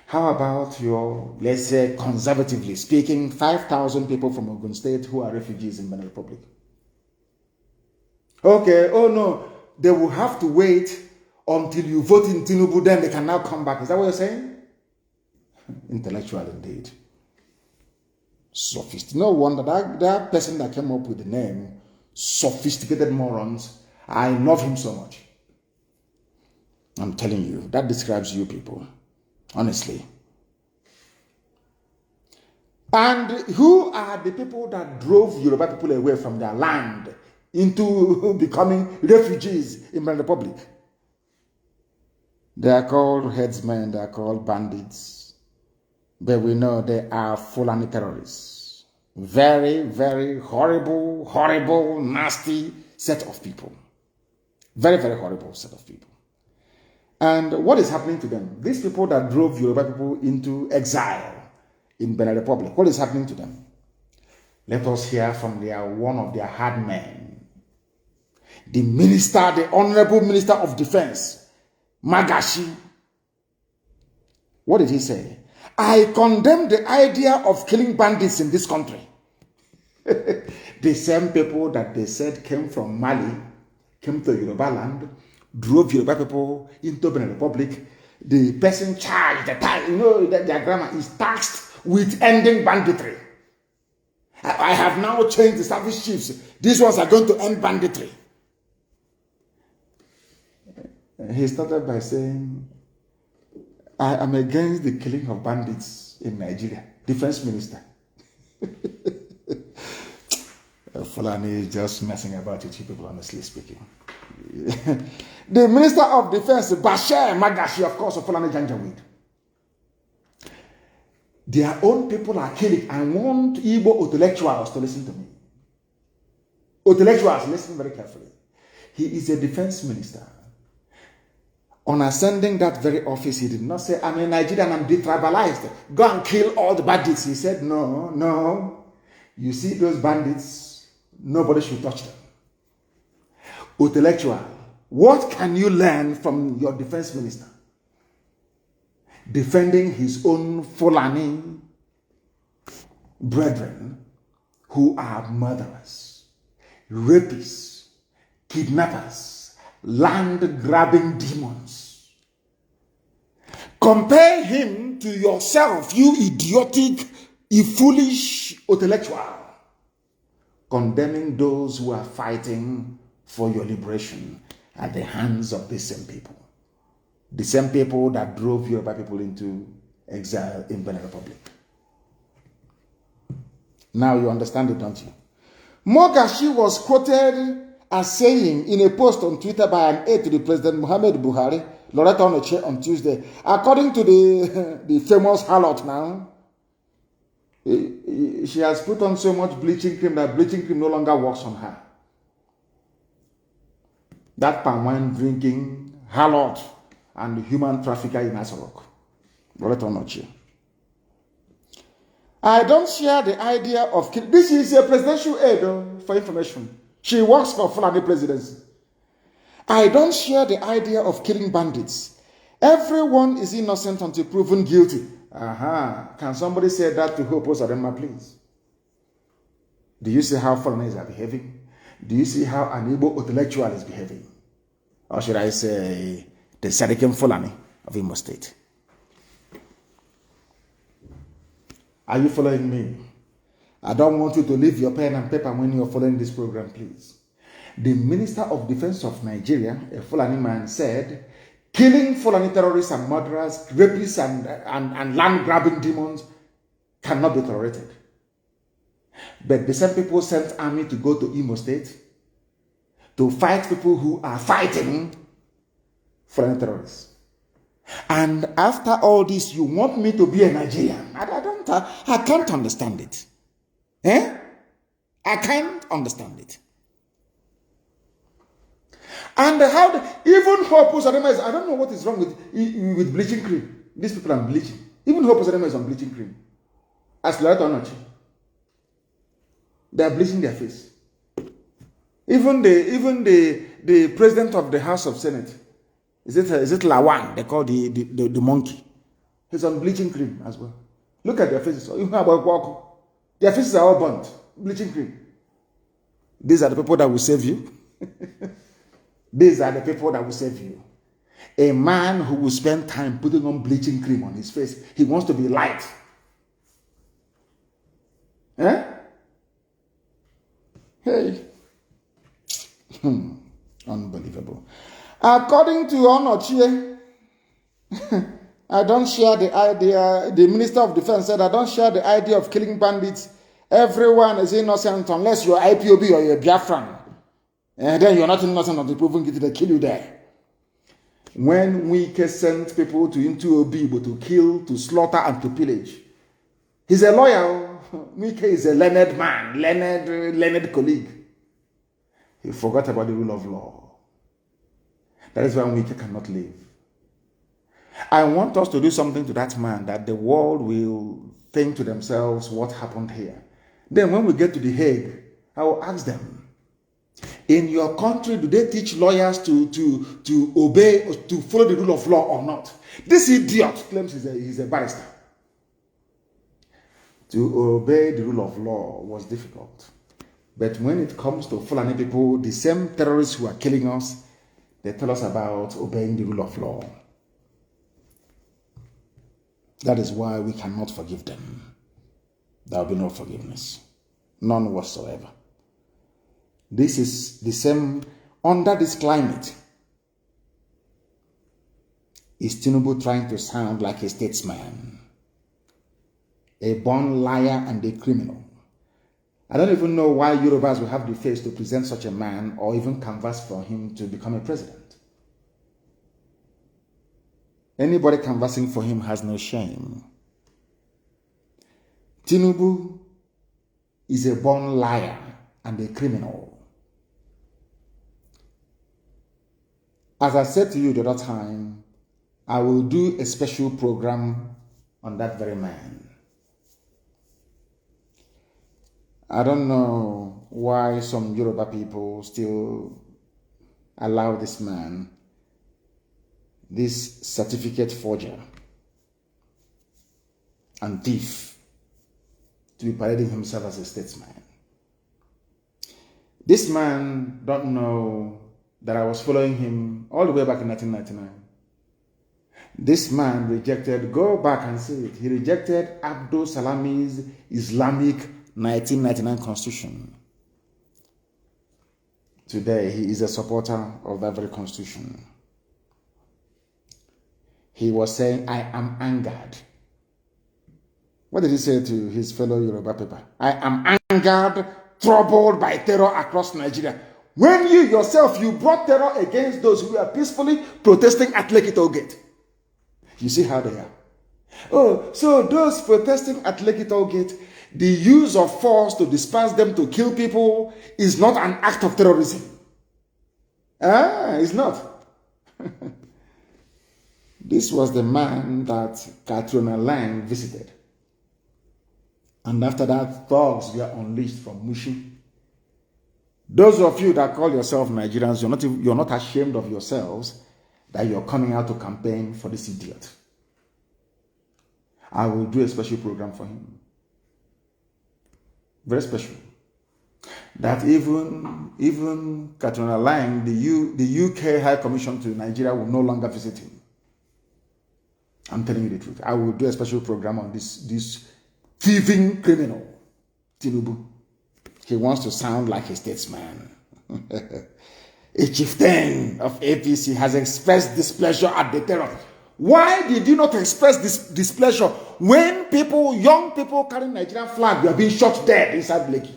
How about your, let's say, conservatively speaking, 5,000 people from Ogun State who are refugees in Benin Republic? Okay, oh no, they will have to wait until you vote in Tinubu, then they can now come back. Is that what you're saying? Intellectual indeed. Sophisticated. No wonder that person that came up with the name, sophisticated morons, I love him so much. I'm telling you, that describes you people. Honestly. And who are the people that drove Yoruba people away from their land into becoming refugees in the Republic? They are called headsmen, they are called bandits. But we know they are Fulani terrorists. Very, very horrible, nasty set of people. Very, very horrible set of people. And what is happening to them? These people that drove Yoruba people into exile in Benin Republic, what is happening to them? Let us hear from one of their hard men. The minister, the Honorable Minister of Defense, Magashi. What did he say? I condemn the idea of killing bandits in this country. The same people that they said came from Mali, came to Yoruba land, drove Yoruba people into Benin Republic. The person charged, their grammar is tasked with ending banditry. I have now changed the service chiefs. These ones are going to end banditry. He started by saying, I am against the killing of bandits in Nigeria. Defense Minister. Fulani is just messing about with you people, honestly speaking. The Minister of Defense, Bashir Magashi, of course, of Fulani Janjaweed. Their own people are killing. I want Igbo intellectuals to listen to me. Intellectuals, listen very carefully. He is a defense minister. On ascending that very office, he did not say, I'm a Nigerian, I'm detribalized. Go and kill all the bandits. He said, no. You see those bandits, nobody should touch them. Intellectual, what can you learn from your defense minister? Defending his own Fulani brethren who are murderers, rapists, kidnappers, land-grabbing demons. Compare him to yourself, you idiotic, you foolish intellectual, condemning those who are fighting for your liberation at the hands of these same people. The same people that drove Yoruba people into exile in Benin Republic. Now you understand it, don't you? Mogashi was quoted as saying in a post on Twitter by an aide to the President Muhammad Buhari, Loretta Onoche, on Tuesday, according to the famous harlot now, she has put on so much bleaching cream that bleaching cream no longer works on her. That palm wine drinking harlot and human trafficker in Asarok. Loretta Onoche. I don't share the idea of killing. This is a presidential aide for information. She works for Fulani presidency. I don't share the idea of killing bandits. Everyone is innocent until proven guilty. Can somebody say that to Hope Osadema, please? Do you see how Fulanis are behaving? Do you see how an Igbo intellectual is behaving? Or should I say, the Sadikim Fulani of Imo State? Are you following me? I don't want you to leave your pen and paper when you're following this program, please. The Minister of Defense of Nigeria, a Fulani man, said, killing Fulani terrorists and murderers, rapists and land-grabbing demons cannot be tolerated. But the same people sent army to go to Imo State to fight people who are fighting Fulani terrorists. And after all this, you want me to be a Nigerian? I can't understand it. I can't understand it. And how even Hope Osadema is, I don't know what is wrong with bleaching cream. These people are bleaching. Even Hope Osadema is on bleaching cream. As Loretta Onochi. They are bleaching their face. Even the president of the House of Senate, is it Lawan? They call the monkey. He's on bleaching cream as well. Look at their faces. Their faces are all burnt. Bleaching cream. These are the people that will save you. These are the people that will save you. A man who will spend time putting on bleaching cream on his face. He wants to be light. Eh? Hey. Unbelievable. According to Onochie, I don't share the idea. The Minister of Defense said, I don't share the idea of killing bandits. Everyone is innocent unless you're IPOB or you're Biafran. And then you're not innocent until proven guilty, they kill you there. When we send people into Obibo to kill, to slaughter, and to pillage, he's a lawyer. Wike is a learned man, learned colleague. He forgot about the rule of law. That is why Wike cannot live. I want us to do something to that man that the world will think to themselves what happened here. Then when we get to The Hague, I will ask them, in your country, do they teach lawyers to obey, or to follow the rule of law or not? This idiot claims he's a barrister. To obey the rule of law was difficult. But when it comes to Fulani people, the same terrorists who are killing us, they tell us about obeying the rule of law. That is why we cannot forgive them. There will be no forgiveness. None whatsoever. This is the same, under this climate, is Tinubu trying to sound like a statesman, a born liar and a criminal. I don't even know why Yorubas will have the face to present such a man or even canvass for him to become a president. Anybody canvassing for him has no shame. Tinubu is a born liar and a criminal. As I said to you the other time, I will do a special program on that very man. I don't know why some Yoruba people still allow this man, this certificate forger and thief, to be parading himself as a statesman. This man don't know that I was following him all the way back in 1999. This man rejected, go back and see it, he rejected Abdul Salami's Islamic 1999 constitution. Today, he is a supporter of that very constitution. He was saying, I am angered. What did he say to his fellow Yoruba people? I am angered, troubled by terror across Nigeria. When you yourself, you brought terror against those who are peacefully protesting at Lekki Toll Gate. You see how they are. Oh, so those protesting at Lekki Toll Gate, the use of force to disperse them to kill people is not an act of terrorism. It's not. This was the man that Katrina Lang visited. And after that, thugs were unleashed from Mushi. Those of you that call yourself Nigerians, you're not ashamed of yourselves that you're coming out to campaign for this idiot. I will do a special program for him. Very special. That even Katrina Lang, the UK High Commission to Nigeria, will no longer visit him. I'm telling you the truth. I will do a special program on this thieving criminal, Tinubu. He wants to sound like a statesman. A chieftain of APC has expressed displeasure at the terror. Why did you not express this displeasure when young people carrying Nigerian flag were being shot dead inside Lekki?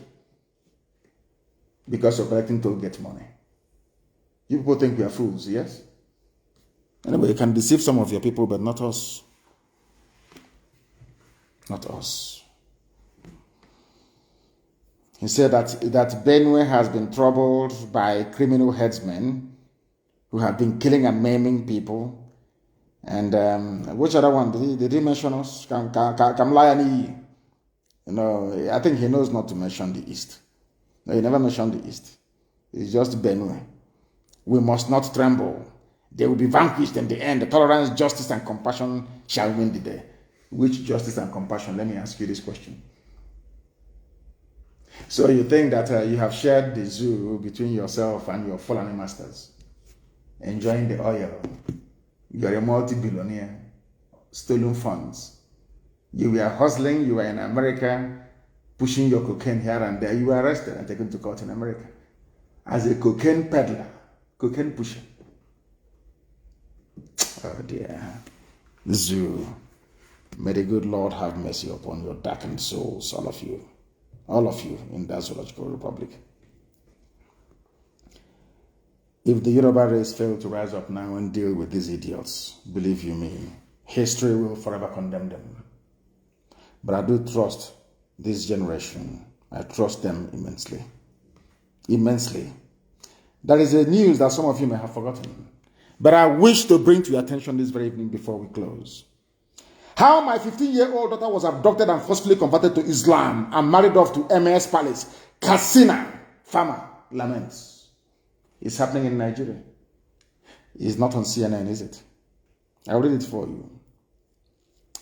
Because of collecting toll gate money. You people think we are fools, yes? Anyway, you can deceive some of your people, but not us. Not us. He said that Benue has been troubled by criminal headsmen who have been killing and maiming people. And which other one? Did he mention us? Kamlayani. You know, I think he knows not to mention the East. No, he never mentioned the East. It's just Benue. We must not tremble. They will be vanquished in the end. The tolerance, justice, and compassion shall win the day. Which justice and compassion? Let me ask you this question. So you think that you have shared the zoo between yourself and your Fulani masters, enjoying the oil. You are a multi-billionaire, stolen funds. You were hustling, you were in America, pushing your cocaine here and there. You were arrested and taken to court in America as a cocaine peddler, cocaine pusher. Oh dear. Zoo. May the good Lord have mercy upon your darkened souls, all of you. All of you in that zoological republic. If the Yoruba race fail to rise up now and deal with these idiots, believe you me, history will forever condemn them. But I do trust this generation. I trust them immensely. Immensely. That is a news that some of you may have forgotten. But I wish to bring to your attention this very evening before we close. How my 15-year-old daughter was abducted and forcefully converted to Islam and married off to MS Palace. Katsina farmer laments. It's happening in Nigeria. It's not on CNN, is it? I'll read it for you.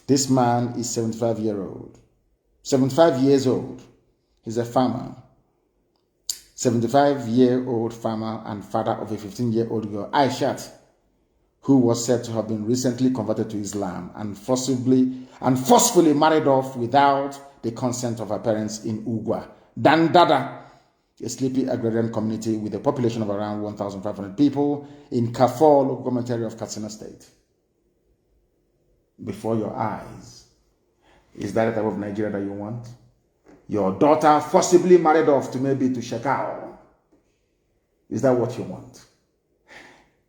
This man is 75 years old. He's a farmer. 75-year-old farmer and father of a 15-year-old girl, Aishat, who was said to have been recently converted to Islam and forcefully married off without the consent of her parents in Ugwa, Dandada, a sleepy agrarian community with a population of around 1,500 people in Kafor, local government area of Katsina State. Before your eyes, is that the type of Nigeria that you want? Your daughter forcibly married off to maybe to Shekau. Is that what you want?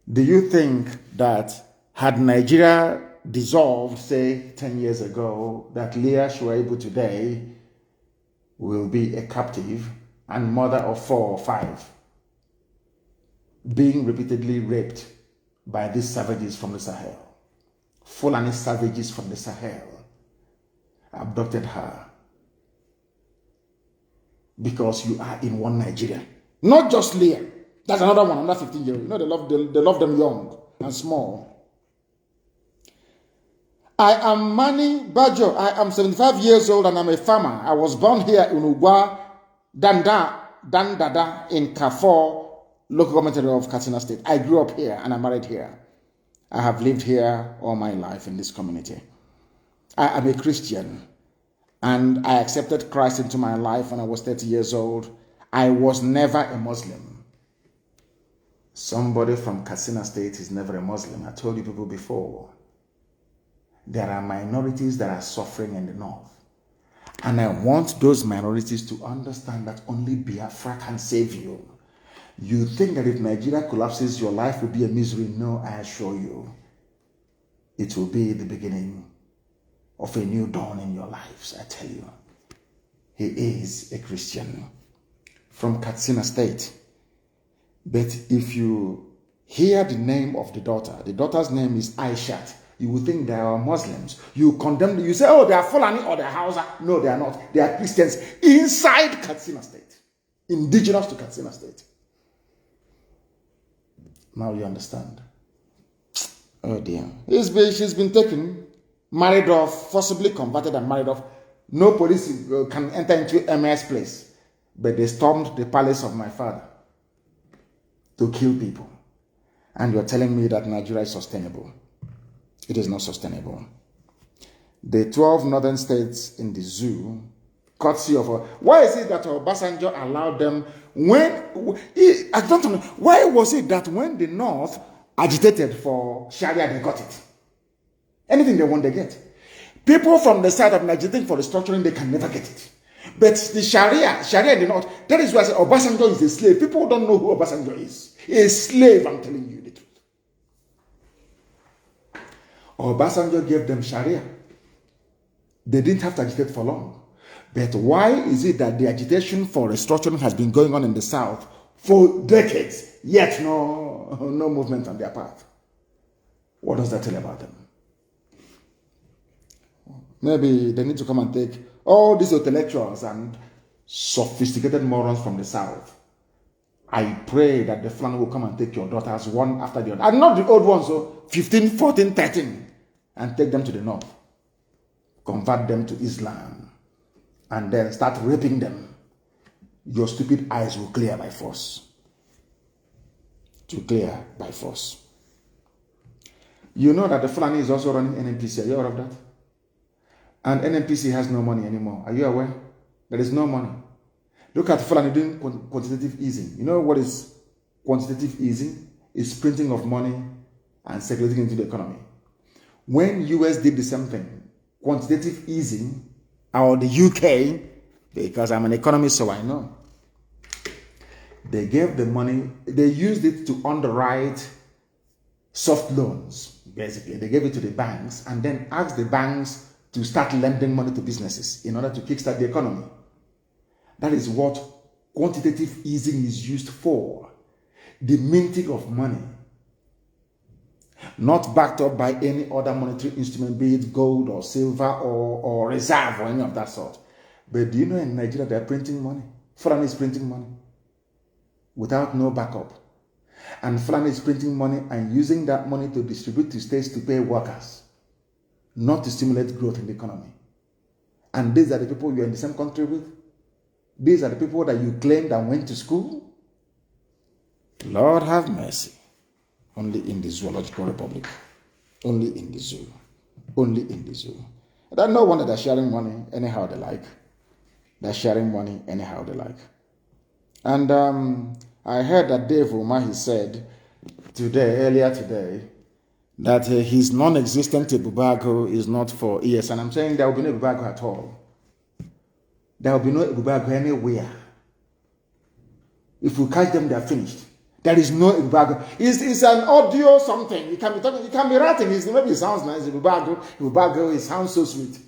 Do you think that had Nigeria dissolved, say, 10 years ago, that Leah Shuaibu today will be a captive and mother of 4 or 5, being repeatedly raped by these savages from the Sahel? Fulani savages from the Sahel abducted her because you are in one Nigeria. Not just Leah. That's another one, another 15-year-old. You know, they love them young and small. I am Mani Bajo. I am 75 years old and I'm a farmer. I was born here in Ugwa, Dandada in Kafor, local government area of Katsina State. I grew up here and I married here. I have lived here all my life in this community. I am a Christian and I accepted Christ into my life when I was 30 years old. I was never a Muslim. Somebody from Katsina State is never a Muslim. I told you people before. There are minorities that are suffering in the north. And I want those minorities to understand that only Biafra can save you. You think that if Nigeria collapses, your life will be a misery. No, I assure you. It will be the beginning of a new dawn in your lives, I tell you. He is a Christian from Katsina State. But if you hear the name of the daughter's name is Aishat, you will think they are Muslims. You condemn them. You say, oh, they are Fulani or they are Hausa. No, they are not. They are Christians inside Katsina State. Indigenous to Katsina State. Now you understand. Oh dear. She's been taken, married off, forcibly converted and married off. No police can enter into MS place. But they stormed the palace of my father to kill people. And you're telling me that Nigeria is sustainable. It is not sustainable. The 12 northern states in the zoo, courtesy of... Why is it that Obasanjo allowed them I don't know. Why was it that when the North agitated for Sharia, they got it? Anything they want, they get. People from the side of Nigeria for restructuring, they can never get it. But the Sharia in the North, that is why I say Obasanjo is a slave. People don't know who Obasanjo is. A slave, I'm telling you the truth. Obasanjo gave them Sharia. They didn't have to agitate for long. But why is it that the agitation for restructuring has been going on in the South for decades, yet no movement on their part? What does that tell about them? Maybe they need to come and take all these intellectuals and sophisticated morons from the south. I pray that the Fulani will come and take your daughters one after the other. And not the old ones, so 15, 14, 13, and take them to the north. Convert them to Islam. And then start raping them. Your stupid eyes will clear by force. To clear by force. You know that the Fulani is also running NNPC. Are you aware of that? And NNPC has no money anymore. Are you aware? There is no money. Look at Fulani doing quantitative easing. You know what is quantitative easing? It's printing of money and circulating into the economy. When US did the same thing, quantitative easing, or the UK, because I'm an economist, so I know, they gave the money, they used it to underwrite soft loans, basically. They gave it to the banks and then asked the banks to start lending money to businesses in order to kickstart the economy. That is what quantitative easing is used for. The minting of money. Not backed up by any other monetary instrument, be it gold or silver or reserve or any of that sort. But do you know in Nigeria they are printing money? Fulani is printing money without no backup. And Fulani is printing money and using that money to distribute to states to pay workers, not to stimulate growth in the economy. And these are the people you're in the same country with. These are the people that you claim that went to school. Lord have mercy. Only in the Zoological Republic. Only in the zoo. Only in the zoo. That's no wonder they're sharing money anyhow they like. They're sharing money anyhow they like. And I heard that Dave Umahi said earlier today, that his non-existent Ebubago is not for ES. And I'm saying there will be no Ebubago at all. There will be no Ebubago anywhere. If we catch them, they are finished. There is no Ebubago. It's an audio something. You can be talking, you can be writing. Maybe it sounds nice. Ebubago, it sounds so sweet.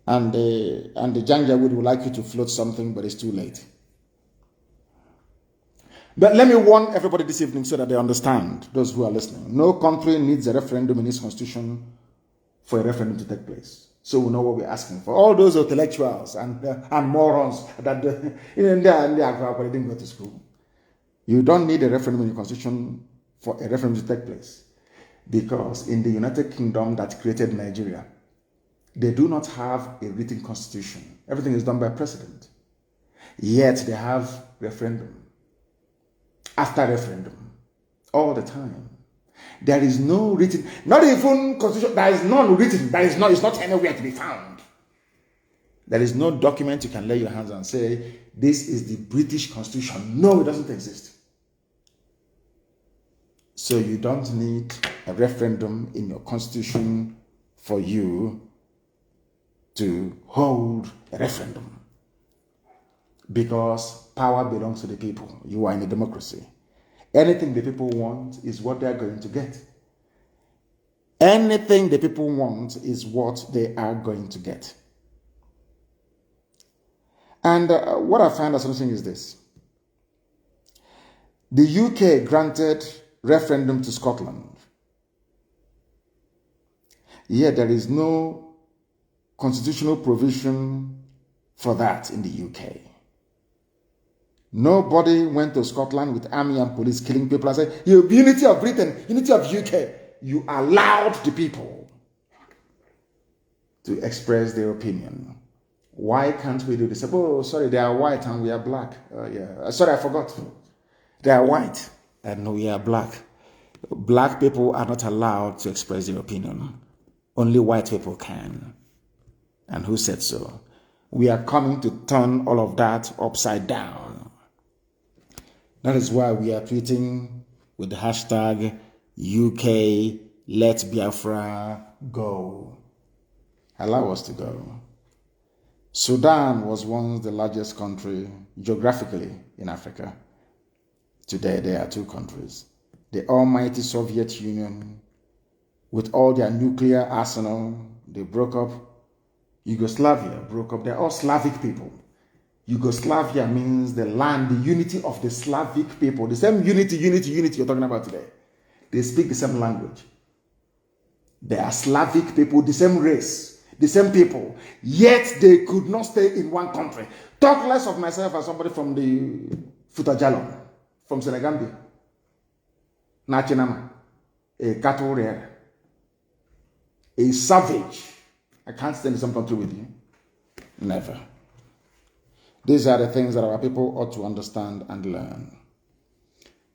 And the Janjaweed would like you to float something, but it's too late. But let me warn everybody this evening so that they understand, those who are listening. No country needs a referendum in its constitution for a referendum to take place. So we know what we're asking for. All those intellectuals and morons that they didn't go to school. You don't need a referendum in your constitution for a referendum to take place. Because in the United Kingdom that created Nigeria, they do not have a written constitution. Everything is done by president. Yet they have referendum. After referendum. All the time. There is no written, not even constitution, there is none written, it's not anywhere to be found. There is no document you can lay your hands on and say, this is the British Constitution. No, it doesn't exist. So you don't need a referendum in your constitution for you to hold a referendum. Because power belongs to the people. You are in a democracy. Anything the people want is what they are going to get. Anything the people want is what they are going to get. And what I find astonishing is this. The UK granted referendum to Scotland. Yet there is no constitutional provision for that in the UK. Nobody went to Scotland with army and police killing people and said, unity of Britain, unity of UK. You allowed the people to express their opinion. Why can't we do this? Oh, sorry, they are white and we are black. Sorry, I forgot. They are white and we are black. Black people are not allowed to express their opinion. Only white people can. And who said so? We are coming to turn all of that upside down. That is why we are tweeting with the hashtag UK Let Biafra Go. Allow us to go. Sudan was once the largest country geographically in Africa. Today there are two countries. The almighty Soviet Union, with all their nuclear arsenal, they broke up. Yugoslavia broke up. They're all Slavic people. Yugoslavia means the land, the unity of the Slavic people. The same unity you're talking about today. They speak the same language. They are Slavic people, the same race, the same people, yet they could not stay in one country. Talk less of myself as somebody from the Futajalon, from Senegambia, Nachinama, a cattle rearer, a savage. I can't stay in some country with you. Never. These are the things that our people ought to understand and learn.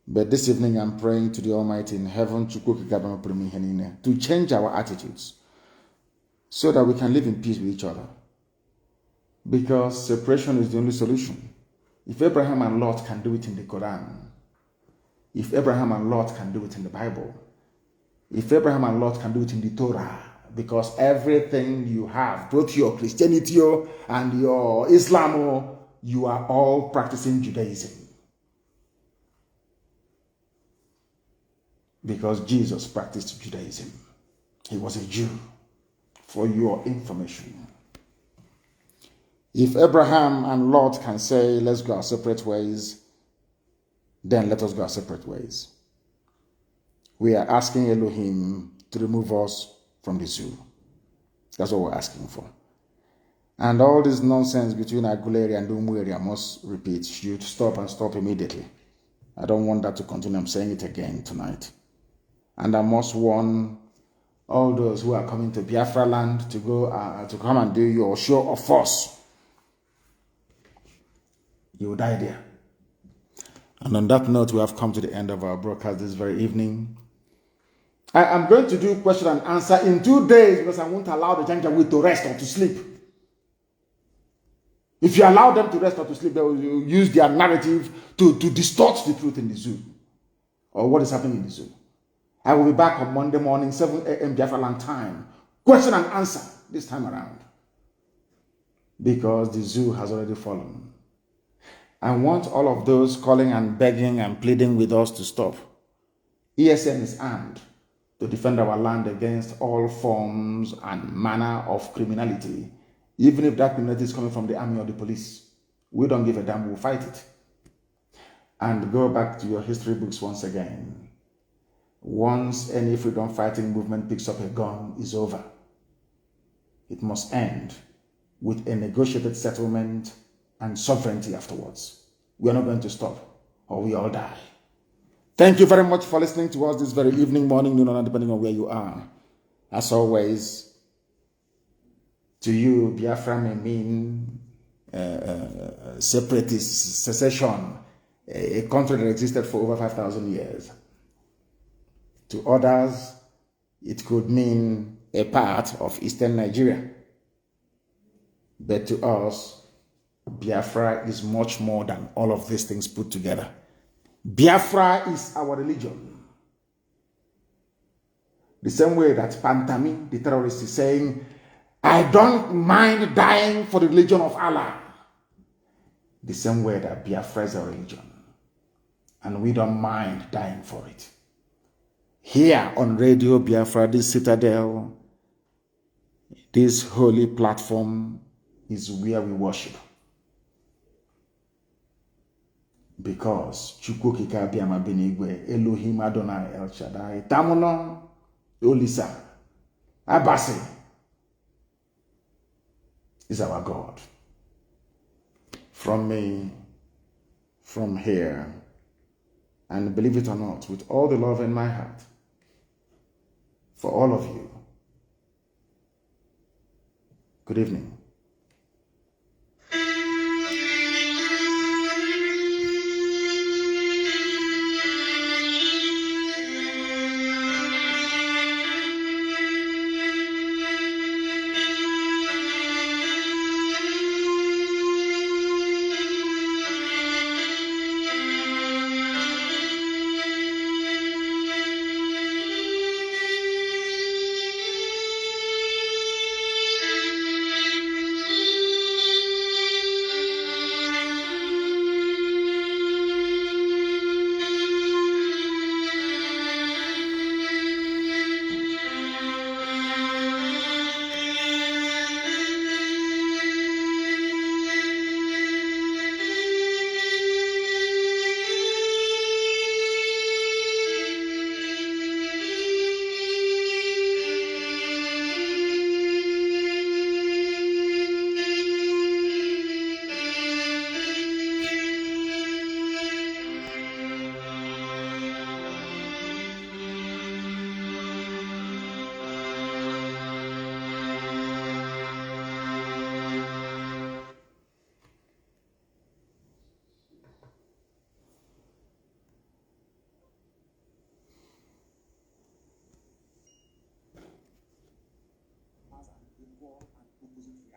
But this evening I'm praying to the Almighty in heaven to change our attitudes so that we can live in peace with each other. Because separation is the only solution. If Abraham and Lot can do it in the Quran, if Abraham and Lot can do it in the Bible, if Abraham and Lot can do it in the Torah, because everything you have, both your Christianity and your Islam, you are all practicing Judaism. Because Jesus practiced Judaism. He was a Jew, for your information. If Abraham and Lot can say, let's go our separate ways, then let us go our separate ways. We are asking Elohim to remove us from the zoo. That's what we're asking for. And all this nonsense between Aguleri and Umueri, I must repeat, should stop and stop immediately. I don't want that to continue. I'm saying it again tonight. And I must warn all those who are coming to Biafra land to go to come and do your show of force. You will die there. And on that note, we have come to the end of our broadcast this very evening. I am going to do question and answer in 2 days because I won't allow the Janjaweed to rest or to sleep. If you allow them to rest or to sleep, they will use their narrative to distort the truth in the zoo or what is happening in the zoo. I will be back on Monday morning, 7 a.m. Biafra land time. Question and answer this time around. Because the zoo has already fallen. I want all of those calling and begging and pleading with us to stop. ESN is armed to defend our land against all forms and manner of criminality. Even if that criminality is coming from the army or the police. We don't give a damn, we'll fight it. And go back to your history books once again. Once any freedom fighting movement picks up a gun, it's over. It must end with a negotiated settlement and sovereignty afterwards. We are not going to stop or we all die. Thank you very much for listening to us this very evening, morning, noon, or depending on where you are. As always, to you, Biafra may mean separatist secession, a country that existed for over 5,000 years. To others, it could mean a part of Eastern Nigeria. But to us, Biafra is much more than all of these things put together. Biafra is our religion. The same way that Pantami, the terrorist, is saying, I don't mind dying for the religion of Allah. The same way that Biafra is our religion. And we don't mind dying for it. Here on Radio Biafra, this citadel, this holy platform is where we worship. Because Chukwu Kika Biama Benigwe, Elohim Adonai El Shaddai, Tamuno, Olisa, Abasi is our God. From me, from here, and believe it or not, with all the love in my heart, for all of you, good evening. war and opposite